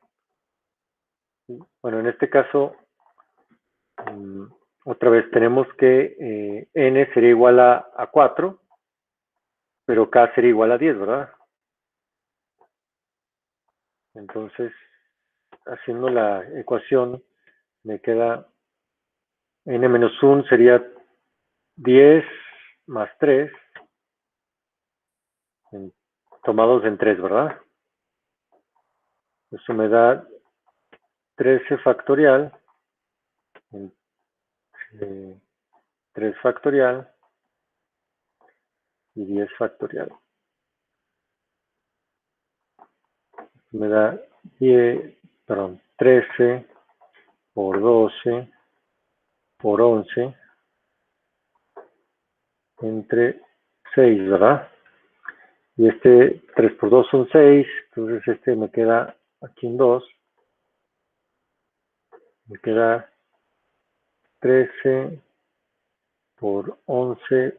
Bueno, en este caso, otra vez tenemos que n sería igual a 4, pero k sería igual a 10, ¿verdad? Entonces, haciendo la ecuación, me queda n menos 1 sería 10 más 3, tomados en 3, ¿verdad? Eso me da 13 factorial, 3 factorial y 10 factorial. Me da 13 por 12 por 11 entre 6, ¿verdad? Y este 3 por 2 son 6, entonces este me queda aquí en 2, me queda 13 por 11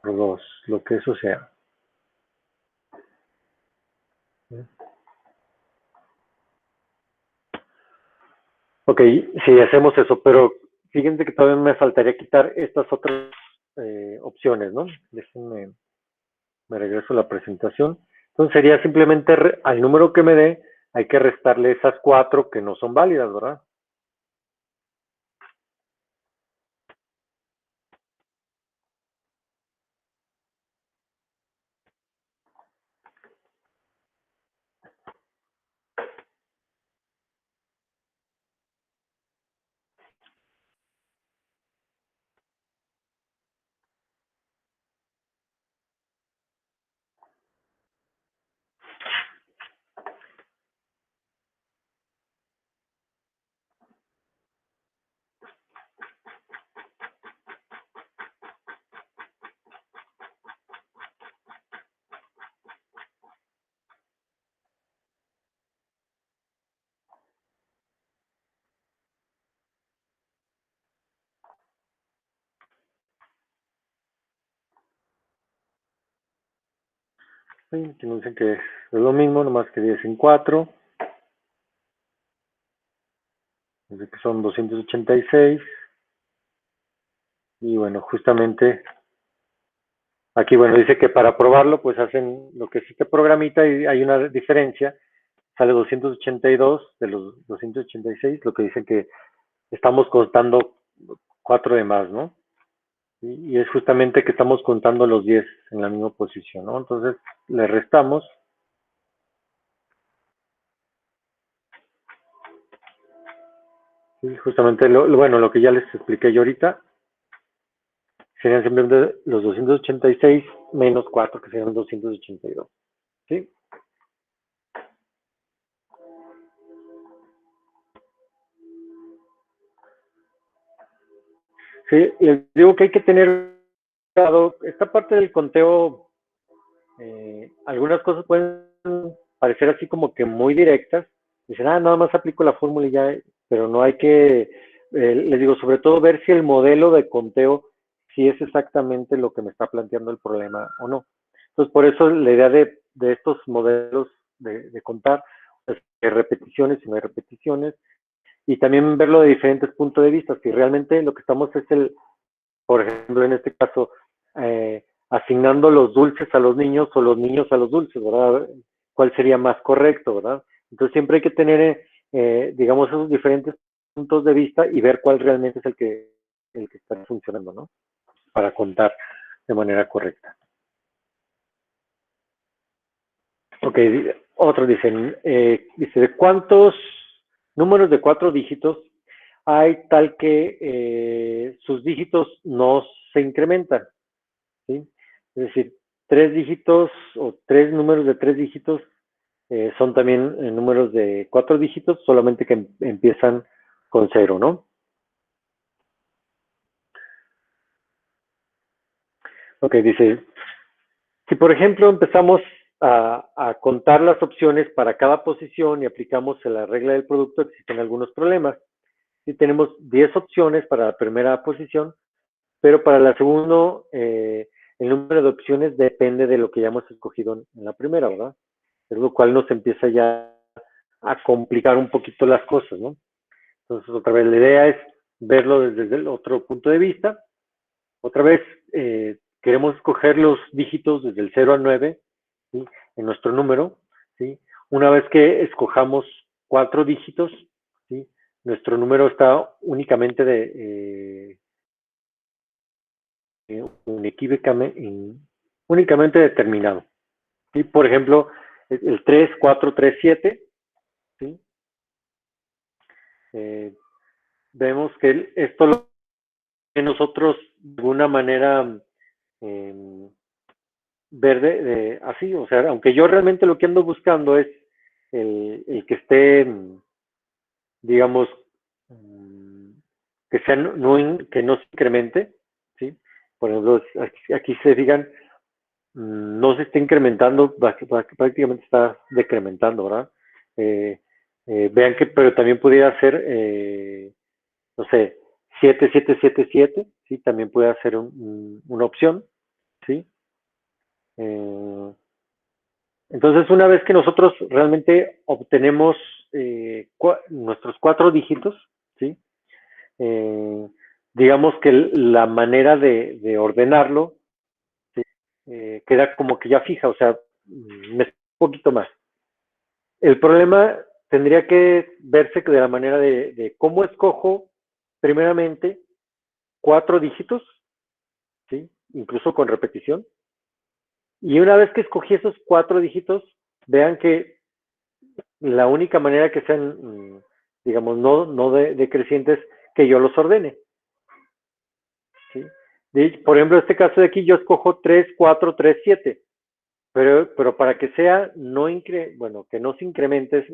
por 2, lo que eso sea. Ok, sí, hacemos eso, pero fíjense que todavía me faltaría quitar estas otras opciones, ¿no? Déjenme, me regreso a la presentación. Entonces sería simplemente al número que me dé, hay que restarle esas 4 que no son válidas, ¿verdad? Sí, que no dicen que es lo mismo, nomás que 10 en 4. Dice que son 286. Y bueno, justamente aquí, bueno, dice que para probarlo, pues hacen lo que es este programita y hay una diferencia. Sale 282 de los 286, lo que dicen que estamos contando 4 de más, ¿no? Y es justamente que estamos contando los 10 en la misma posición, ¿no? Entonces, le restamos. Y justamente, bueno, lo que ya les expliqué yo ahorita, serían simplemente los 286 menos 4, que serían 282. ¿Sí? Sí, les digo que hay que tener cuidado. Esta parte del conteo, algunas cosas pueden parecer así como que muy directas. Dicen, nada más aplico la fórmula y ya, pero no hay que, les digo, sobre todo ver si el modelo de conteo, si es exactamente lo que me está planteando el problema o no. Entonces, por eso la idea de estos modelos de contar, es que hay repeticiones y no hay repeticiones, y también verlo de diferentes puntos de vista. Si realmente lo que estamos es por ejemplo, en este caso, asignando los dulces a los niños o los niños a los dulces, ¿verdad? ¿Cuál sería más correcto, verdad? Entonces siempre hay que tener, digamos, esos diferentes puntos de vista y ver cuál realmente es el que está funcionando, ¿no? Para contar de manera correcta. Ok, otro dicen, dice, ¿cuántos números de 4 dígitos hay tal que sus dígitos no se incrementan? ¿Sí? Es decir, 3 dígitos o 3 números de 3 dígitos son también números de 4 dígitos, solamente que empiezan con 0, ¿no? Ok, dice, si por ejemplo empezamos a contar las opciones para cada posición y aplicamos la regla del producto, existen algunos problemas. Si tenemos 10 opciones para la primera posición, pero para la segunda, el número de opciones depende de lo que ya hemos escogido en la primera, ¿verdad? Es lo cual nos empieza ya a complicar un poquito las cosas, ¿no? Entonces, otra vez, la idea es verlo desde el otro punto de vista. Otra vez, queremos escoger los dígitos desde el 0 al 9, ¿sí? En nuestro número, ¿sí? Una vez que escojamos 4 dígitos, ¿sí? Nuestro número está únicamente únicamente determinado. ¿Sí? Por ejemplo, el 3, 4, 3, 7, ¿sí? Vemos que esto lo que nosotros de alguna manera ver así, o sea, aunque yo realmente lo que ando buscando es el que esté, digamos, que sea que no se incremente, ¿sí? Por ejemplo, aquí se digan, no se está incrementando, prácticamente está decrementando, ¿verdad? Vean que, pero también pudiera ser, no sé, 7, 7, 7, 7, ¿sí? También puede ser una opción, ¿sí? Entonces, una vez que nosotros realmente obtenemos nuestros 4 dígitos, ¿sí? Digamos que la manera de ordenarlo, ¿sí? Queda como que ya fija, o sea, un poquito más. El problema tendría que verse de la manera de cómo escojo primeramente 4 dígitos, ¿sí? Incluso con repetición. Y una vez que escogí esos 4 dígitos, vean que la única manera que sean, digamos, no decrecientes, que yo los ordene. ¿Sí? Por ejemplo, en este caso de aquí yo escojo 3, 4, 3, 7. Pero para que sea, bueno, que no se incremente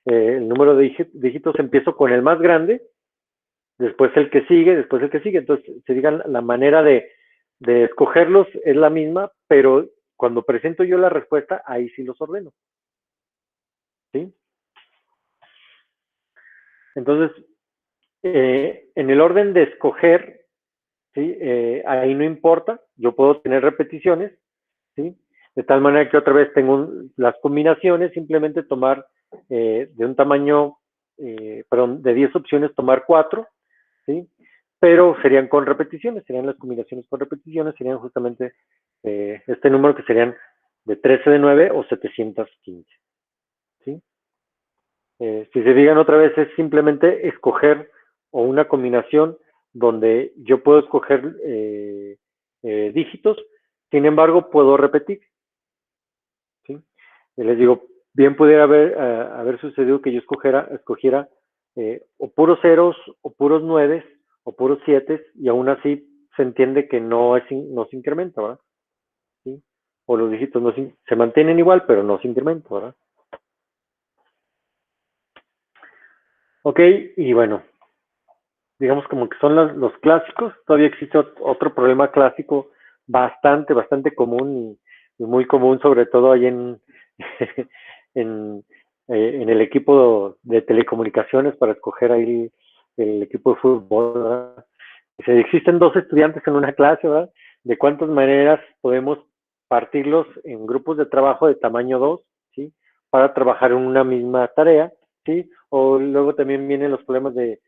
el número de dígitos, empiezo con el más grande, después el que sigue, después el que sigue. Entonces, se digan, la manera de escogerlos es la misma, pero cuando presento yo la respuesta, ahí sí los ordeno. ¿Sí? Entonces, en el orden de escoger, ¿sí? Ahí no importa, yo puedo tener repeticiones, ¿sí? De tal manera que otra vez tengo las combinaciones, simplemente tomar de un tamaño, perdón, de 10 opciones, tomar 4, ¿sí? Pero serían con repeticiones, serían las combinaciones con repeticiones, serían justamente este número que serían de 13 de 9 o 715, ¿sí? Si se digan otra vez, es simplemente escoger o una combinación donde yo puedo escoger dígitos, sin embargo, puedo repetir, ¿sí? Y les digo, bien pudiera haber sucedido que yo escogiera o puros ceros, o puros nueves, o puros siete, y aún así se entiende que no se incrementa, ¿verdad? ¿Sí? O los dígitos se mantienen igual, pero no se incrementan, ¿verdad? Ok, y bueno, digamos como que son los clásicos. Todavía existe otro problema clásico bastante común y muy común, sobre todo ahí en, en el equipo de telecomunicaciones para escoger ahí el equipo de fútbol, ¿verdad? Si existen 2 estudiantes en una clase, ¿verdad? ¿De cuántas maneras podemos partirlos en grupos de trabajo de tamaño 2, ¿sí? Para trabajar en una misma tarea, ¿sí? O luego también vienen los problemas de,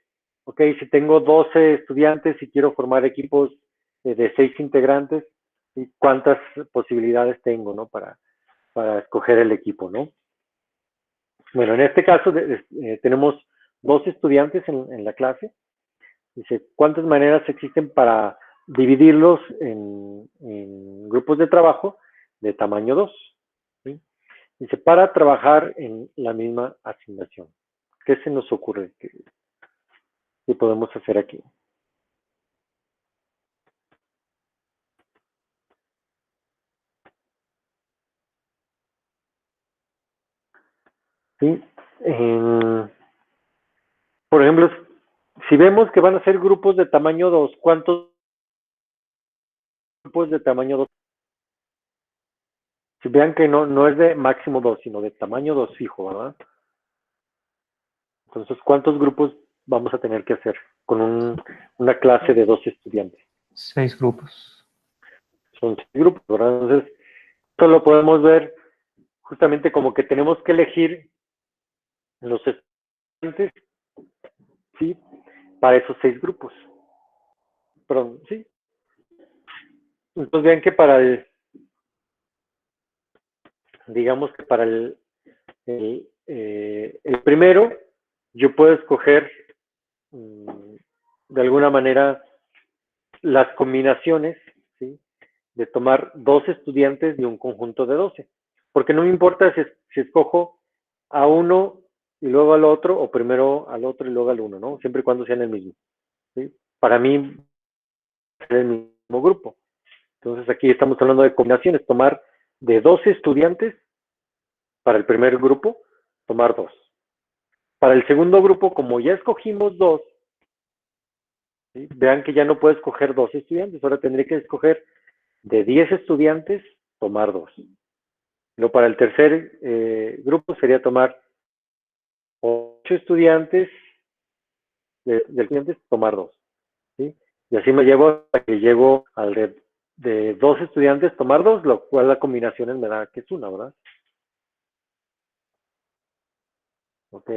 ok, si tengo 12 estudiantes y quiero formar equipos de 6 integrantes, ¿sí? ¿Cuántas posibilidades tengo, ¿no? Para escoger el equipo, ¿no? Bueno, en este caso tenemos 2 estudiantes en la clase. Dice, ¿cuántas maneras existen para dividirlos en grupos de trabajo de tamaño 2? ¿Sí? Dice, para trabajar en la misma asignación. ¿Qué se nos ocurre que podemos hacer aquí? ¿Sí? Por ejemplo, si vemos que van a ser grupos de tamaño 2, ¿cuántos grupos de tamaño 2? Si vean que no es de máximo 2, sino de tamaño 2 fijo, ¿verdad? Entonces, ¿cuántos grupos vamos a tener que hacer con una clase de 2 estudiantes? 6 grupos. Son 6 grupos, ¿verdad? Entonces, esto lo podemos ver justamente como que tenemos que elegir los estudiantes, ¿sí? Para esos 6 grupos. Perdón, ¿sí? Entonces, vean que digamos que para el primero, yo puedo escoger de alguna manera las combinaciones, ¿sí? De tomar 2 estudiantes de un conjunto de 12. Porque no me importa si escojo a uno y luego al otro, o primero al otro y luego al uno, ¿no? Siempre y cuando sean el mismo, ¿sí? Para mí, es el mismo grupo. Entonces aquí estamos hablando de combinaciones, tomar de 12 estudiantes para el primer grupo, tomar 2. Para el segundo grupo, como ya escogimos 2, ¿sí? Vean que ya no puedo escoger 2 estudiantes, ahora tendré que escoger de 10 estudiantes, tomar 2. Luego para el tercer grupo sería tomar 8 estudiantes, de estudiantes, tomar 2. ¿Sí? Y así me llevo hasta que llego al de 2 estudiantes, tomar 2, lo cual la combinación me da que es una, ¿verdad? Ok.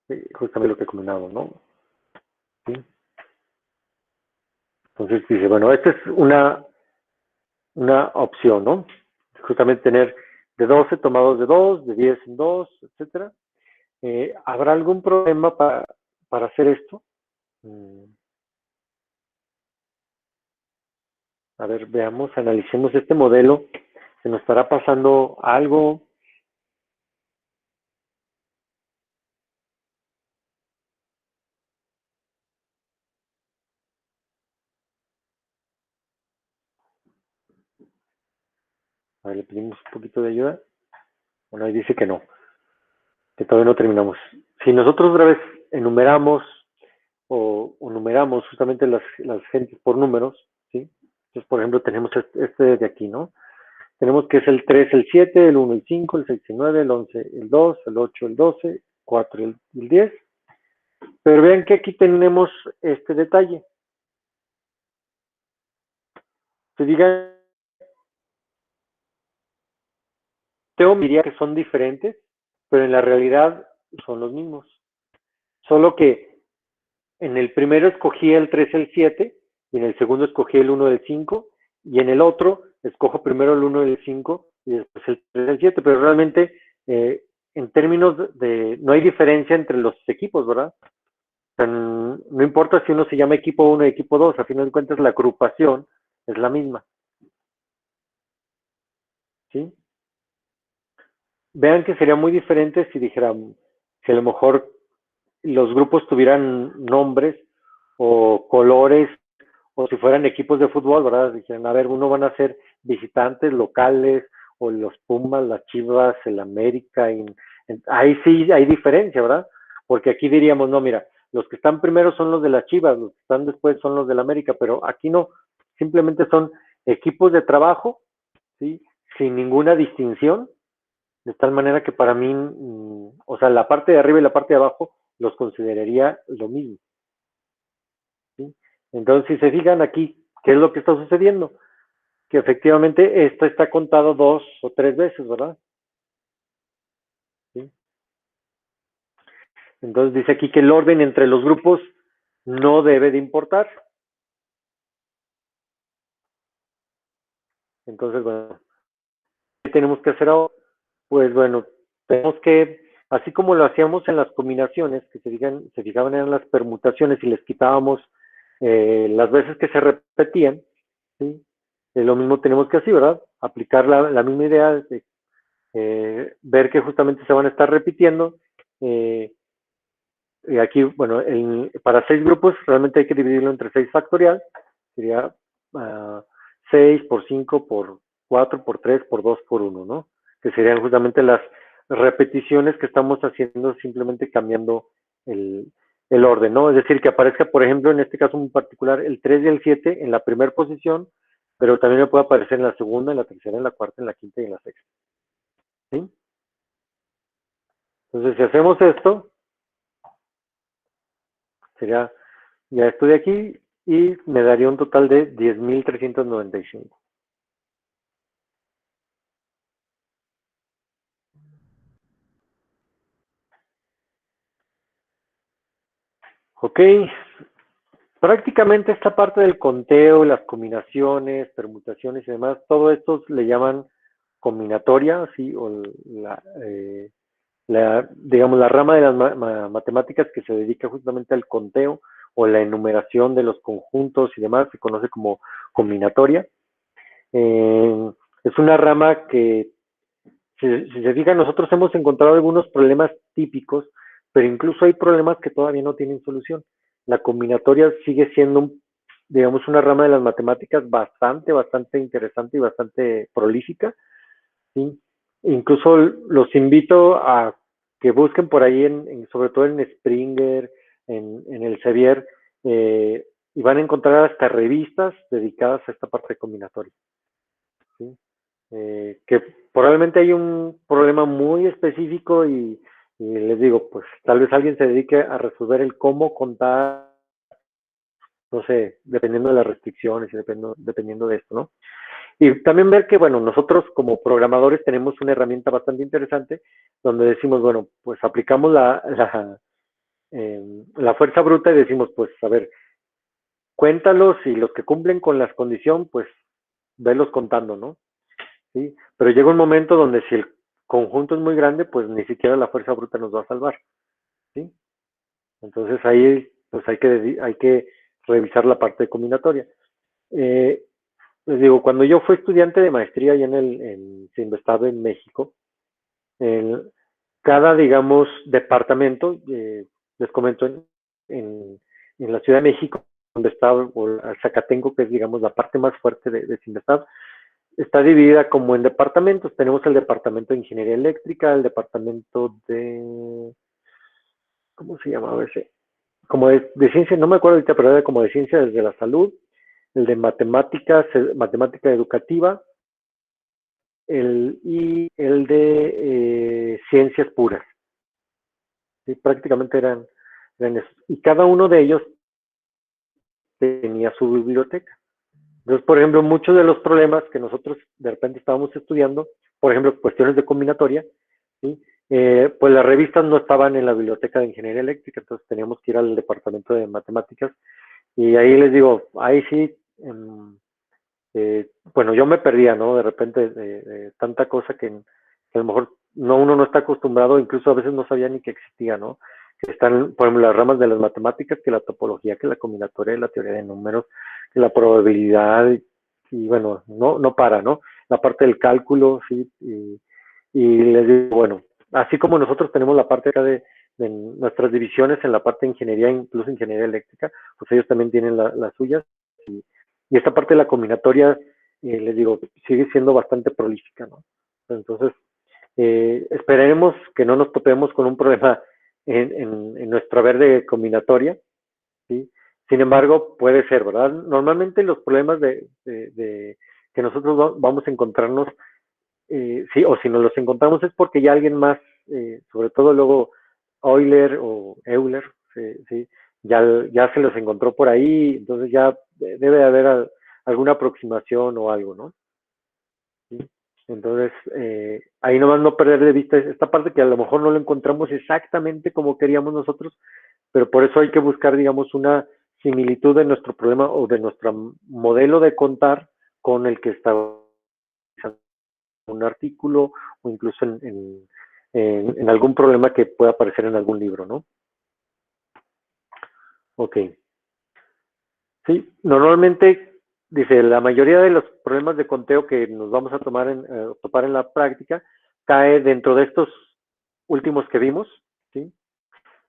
Sí, justamente lo que he combinado, ¿no? ¿Sí? Entonces dice, bueno, esta es una opción, ¿no? Justamente tener de 12 tomados de 2, de 10 en 2, etcétera. ¿Habrá algún problema para hacer esto? A ver, veamos, analicemos este modelo. ¿Se nos estará pasando algo? A ver, le pedimos un poquito de ayuda. Bueno, ahí dice que no, que todavía no terminamos. Si nosotros otra vez enumeramos o numeramos justamente las gentes por números, ¿sí? Entonces, por ejemplo, tenemos este de aquí, ¿no? Tenemos que es el 3, el 7, el 1, el 5, el 6, el 9, el 11, el 2, el 8, el 12, 4, el 10. Pero vean que aquí tenemos este detalle. Se diga, Teo diría que son diferentes, pero en la realidad son los mismos. Solo que en el primero escogí el 3, el 7, y en el segundo escogí el 1, el 5, y en el otro escojo primero el 1, el 5, y después el 3, el 7, pero realmente en términos no hay diferencia entre los equipos, ¿verdad? O sea, no importa si uno se llama equipo 1 y equipo 2, a fin de cuentas la agrupación es la misma, ¿sí? Vean que sería muy diferente si dijeran, si a lo mejor los grupos tuvieran nombres o colores, o si fueran equipos de fútbol, ¿verdad? Dijeran, a ver, uno van a ser visitantes locales, o los Pumas, las Chivas, el América, ahí sí hay diferencia, ¿verdad? Porque aquí diríamos, no, mira, los que están primero son los de las Chivas, los que están después son los del América, pero aquí no, simplemente son equipos de trabajo, ¿sí? Sin ninguna distinción, de tal manera que para mí, o sea, la parte de arriba y la parte de abajo los consideraría lo mismo, ¿sí? Entonces, si se fijan aquí, ¿qué es lo que está sucediendo? Que efectivamente esto está contado 2 o 3 veces, ¿verdad? ¿Sí? Entonces dice aquí que el orden entre los grupos no debe de importar. Entonces, bueno, ¿qué tenemos que hacer ahora? Pues bueno, tenemos que, así como lo hacíamos en las combinaciones, que se fijaban en las permutaciones y les quitábamos las veces que se repetían, ¿sí? Lo mismo tenemos que hacer, ¿verdad? Aplicar la misma idea de ver que justamente se van a estar repitiendo. Y aquí, bueno, para 6 grupos realmente hay que dividirlo entre 6 factorial. Sería 6 por 5 por 4 por 3 por 2 por 1, ¿no? Que serían justamente las repeticiones que estamos haciendo simplemente cambiando el orden, ¿no? Es decir, que aparezca, por ejemplo, en este caso en particular, el 3 y el 7 en la primera posición, pero también me puede aparecer en la segunda, en la tercera, en la cuarta, en la quinta y en la sexta. ¿Sí? Entonces, si hacemos esto, sería ya estoy aquí y me daría un total de 10,395. Ok, prácticamente esta parte del conteo, las combinaciones, permutaciones y demás, todo esto le llaman combinatoria, ¿sí? O digamos, la rama de las matemáticas que se dedica justamente al conteo o la enumeración de los conjuntos y demás, se conoce como combinatoria. Es una rama que, si se fijan, nosotros hemos encontrado algunos problemas típicos, pero incluso hay problemas que todavía no tienen solución. La combinatoria sigue siendo, digamos, una rama de las matemáticas bastante interesante y bastante prolífica, ¿sí? Incluso los invito a que busquen por ahí, sobre todo en Springer, en el Sevier, y van a encontrar hasta revistas dedicadas a esta parte de combinatoria, ¿sí? Que probablemente hay un problema muy específico y les digo, pues tal vez alguien se dedique a resolver el cómo contar, no sé, dependiendo de las restricciones y dependiendo de esto, ¿no? Y también ver que, bueno, nosotros como programadores tenemos una herramienta bastante interesante donde decimos, bueno, pues aplicamos la fuerza bruta y decimos, pues, a ver, cuéntalos y los que cumplen con las condiciones, pues, velos contando, ¿no? ¿Sí? Pero llega un momento donde si el conjunto es muy grande, pues ni siquiera la fuerza bruta nos va a salvar, ¿sí? Entonces ahí, pues hay que revisar la parte combinatoria. Les digo, cuando yo fui estudiante de maestría allá en Sinvestado en México, en cada, digamos, departamento, les comento, en la Ciudad de México, donde está Zacatenco, que es, digamos, la parte más fuerte de Sinvestado, está dividida como en departamentos. Tenemos el departamento de Ingeniería Eléctrica, el departamento de, ¿cómo se llamaba ese? Como de ciencia, no me acuerdo ahorita, pero era como de ciencia desde la salud, el de matemáticas, matemática educativa, y el de ciencias puras. ¿Sí? Prácticamente eran esos. Y cada uno de ellos tenía su biblioteca. Entonces, por ejemplo, muchos de los problemas que nosotros de repente estábamos estudiando, por ejemplo, cuestiones de combinatoria, ¿sí? Pues las revistas no estaban en la biblioteca de ingeniería eléctrica, entonces teníamos que ir al departamento de matemáticas y ahí les digo, ahí sí, bueno, yo me perdía, ¿no? De repente de tanta cosa que a lo mejor uno no está acostumbrado, incluso a veces no sabía ni que existía, ¿no? Que están, por ejemplo, las ramas de las matemáticas, que la topología, que la combinatoria, la teoría de números, que la probabilidad, y bueno, no para, ¿no? La parte del cálculo, sí, y les digo, bueno, así como nosotros tenemos la parte acá de nuestras divisiones en la parte de ingeniería, incluso ingeniería eléctrica, pues ellos también tienen las suyas, y esta parte de la combinatoria, les digo, sigue siendo bastante prolífica, ¿no? Entonces, esperemos que no nos topemos con un problema en nuestro haber de combinatoria, ¿sí? Sin embargo, puede ser, ¿verdad? Normalmente los problemas que nosotros vamos a encontrarnos, sí, o si nos los encontramos es porque ya alguien más, sobre todo luego Euler o Euler, sí, ya se los encontró por ahí, entonces ya debe de haber alguna aproximación o algo, ¿no? ¿Sí? Entonces, ahí nomás no perder de vista esta parte que a lo mejor no lo encontramos exactamente como queríamos nosotros, pero por eso hay que buscar, digamos, una similitud de nuestro problema o de nuestro modelo de contar con el que está un artículo o incluso en algún problema que pueda aparecer en algún libro, ¿no? Ok. Sí, normalmente, dice, la mayoría de los problemas de conteo que nos vamos a topar en la práctica cae dentro de estos últimos que vimos, ¿sí?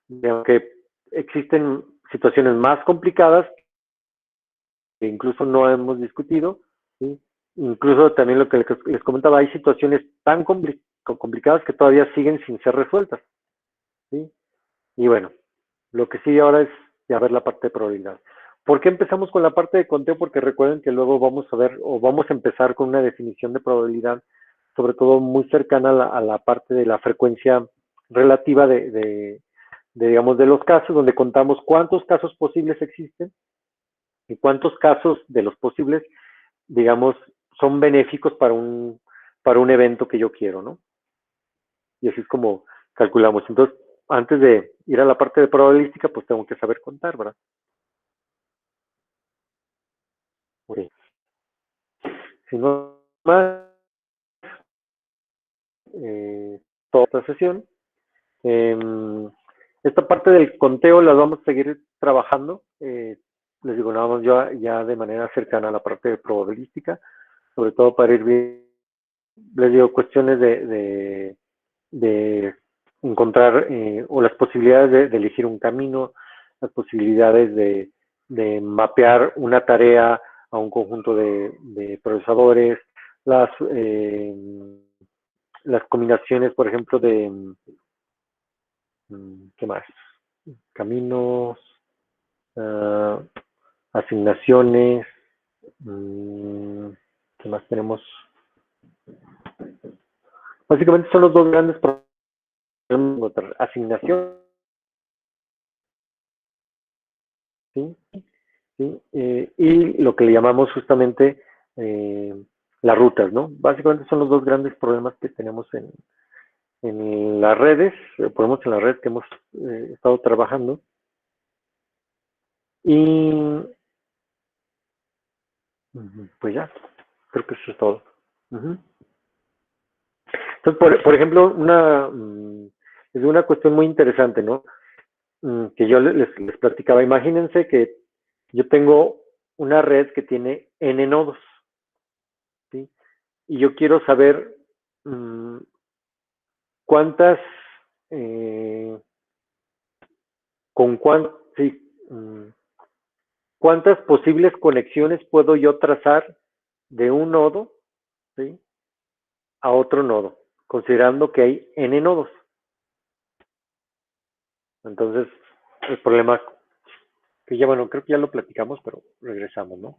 De aunque existen situaciones más complicadas que incluso no hemos discutido, ¿sí? Incluso también lo que les comentaba, hay situaciones tan complicadas que todavía siguen sin ser resueltas, ¿sí? Y bueno, lo que sigue ahora es ya ver la parte de probabilidad. ¿Por qué empezamos con la parte de conteo? Porque recuerden que luego vamos a ver o vamos a empezar con una definición de probabilidad, sobre todo muy cercana a la parte de la frecuencia relativa digamos, de los casos, donde contamos cuántos casos posibles existen y cuántos casos de los posibles, digamos, son benéficos para un evento que yo quiero, ¿no? Y así es como calculamos. Entonces, antes de ir a la parte de probabilística, pues tengo que saber contar, ¿verdad? Okay. Si no más, toda esta sesión, esta parte del conteo la vamos a seguir trabajando, les digo, nada más ya de manera cercana a la parte de probabilística, sobre todo para ir bien, les digo, cuestiones de encontrar o las posibilidades de elegir un camino, las posibilidades de mapear una tarea a un conjunto de procesadores, las combinaciones, por ejemplo, ¿qué más? Caminos, asignaciones, ¿qué más tenemos? Básicamente son los dos grandes problemas, asignación, ¿sí? ¿Sí? Y lo que le llamamos justamente las rutas, ¿no? Básicamente son los dos grandes problemas que tenemos en las redes, ponemos en la red que hemos estado trabajando. Y pues ya, creo que eso es todo. Entonces, por ejemplo, es una cuestión muy interesante, ¿no? Que yo les platicaba. Imagínense que yo tengo una red que tiene n nodos, ¿sí? Y yo quiero saber cuántas, sí, cuántas posibles conexiones puedo yo trazar de un nodo, ¿sí?, a otro nodo, considerando que hay n nodos. Entonces, el problema que ya, bueno, creo que ya lo platicamos, pero regresamos, ¿no?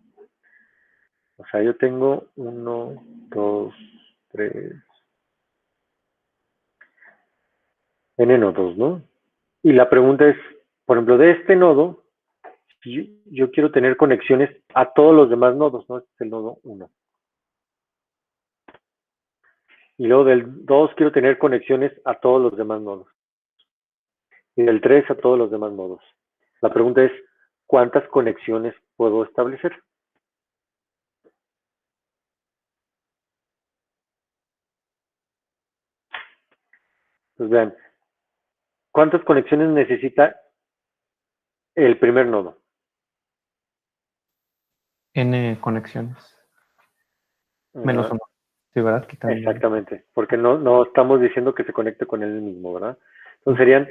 O sea, yo tengo 1, 2, 3, n nodos, ¿no? Y la pregunta es, por ejemplo, de este nodo, yo quiero tener conexiones a todos los demás nodos, ¿no? Este es el nodo 1. Y luego del 2 quiero tener conexiones a todos los demás nodos. Y del 3 a todos los demás nodos. La pregunta es, ¿cuántas conexiones puedo establecer? Pues vean, ¿cuántas conexiones necesita el primer nodo? N conexiones. Menos 1. Sí, ¿verdad? Quitando. Exactamente, porque no estamos diciendo que se conecte con él mismo, ¿verdad? Entonces serían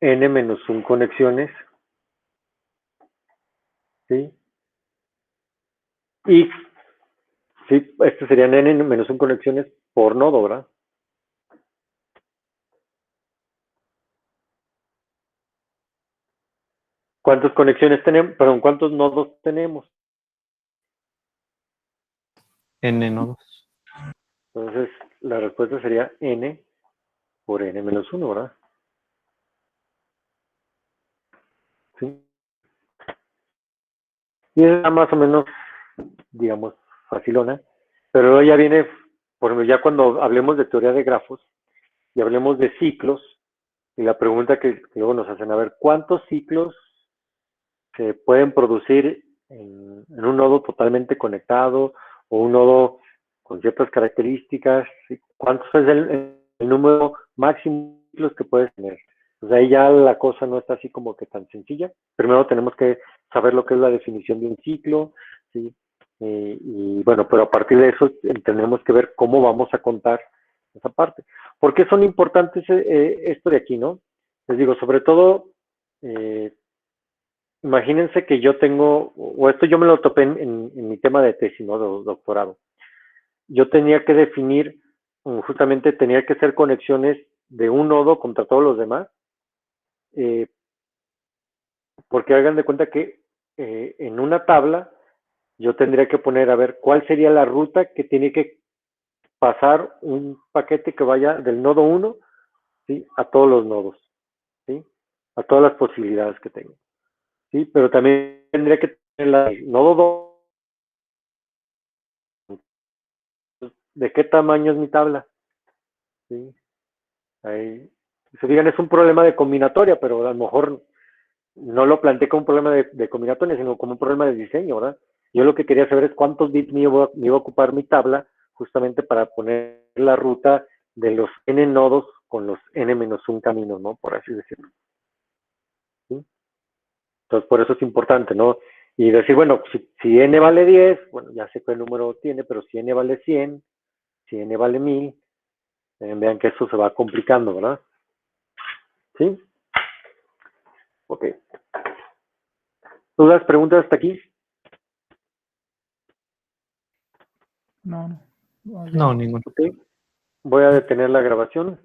n-1 conexiones, ¿sí? Y, sí, estos serían n-1 conexiones por nodo, ¿verdad? ¿Cuántas conexiones tenemos? Perdón, ¿cuántos nodos tenemos? N nodos. Entonces, la respuesta sería n por n menos 1, ¿verdad? ¿Sí? Y es más o menos, digamos, facilona, pero luego ya viene, por ejemplo, ya cuando hablemos de teoría de grafos y hablemos de ciclos, y la pregunta que luego nos hacen, a ver, ¿cuántos ciclos se pueden producir en un nodo totalmente conectado o un nodo con ciertas características? ¿Sí? ¿Cuántos es el número máximo de ciclos que puedes tener? Pues ahí ya la cosa no está así como que tan sencilla. Primero tenemos que saber lo que es la definición de un ciclo, ¿sí? Y bueno, pero a partir de eso tenemos que ver cómo vamos a contar esa parte. ¿Por qué son importantes esto de aquí, no? Les digo, sobre todo, imagínense que yo tengo, o esto yo me lo topé en mi tema de tesis, ¿no? De doctorado. Yo tenía que definir, justamente tenía que hacer conexiones de un nodo contra todos los demás, porque hagan de cuenta que en una tabla yo tendría que poner a ver cuál sería la ruta que tiene que pasar un paquete que vaya del nodo 1, ¿sí? A todos los nodos, ¿sí? A todas las posibilidades que tengo, ¿sí? Pero también tendría que tener el nodo 2, ¿de qué tamaño es mi tabla? ¿Sí? Ahí, se digan, es un problema de combinatoria, pero a lo mejor no lo planteé como un problema de combinatoria, sino como un problema de diseño, ¿verdad? Yo lo que quería saber es cuántos bits me iba a ocupar mi tabla justamente para poner la ruta de los n nodos con los n-1 caminos, ¿no? Por así decirlo. ¿Sí? Entonces, por eso es importante, ¿no? Y decir, bueno, si n vale 10, bueno, ya sé qué número tiene, pero si n vale 100, si n vale 1000, vean que eso se va complicando, ¿verdad? ¿Sí? Ok. ¿Dudas, preguntas hasta aquí? No, no. No, ninguno. Ok. Voy a detener la grabación.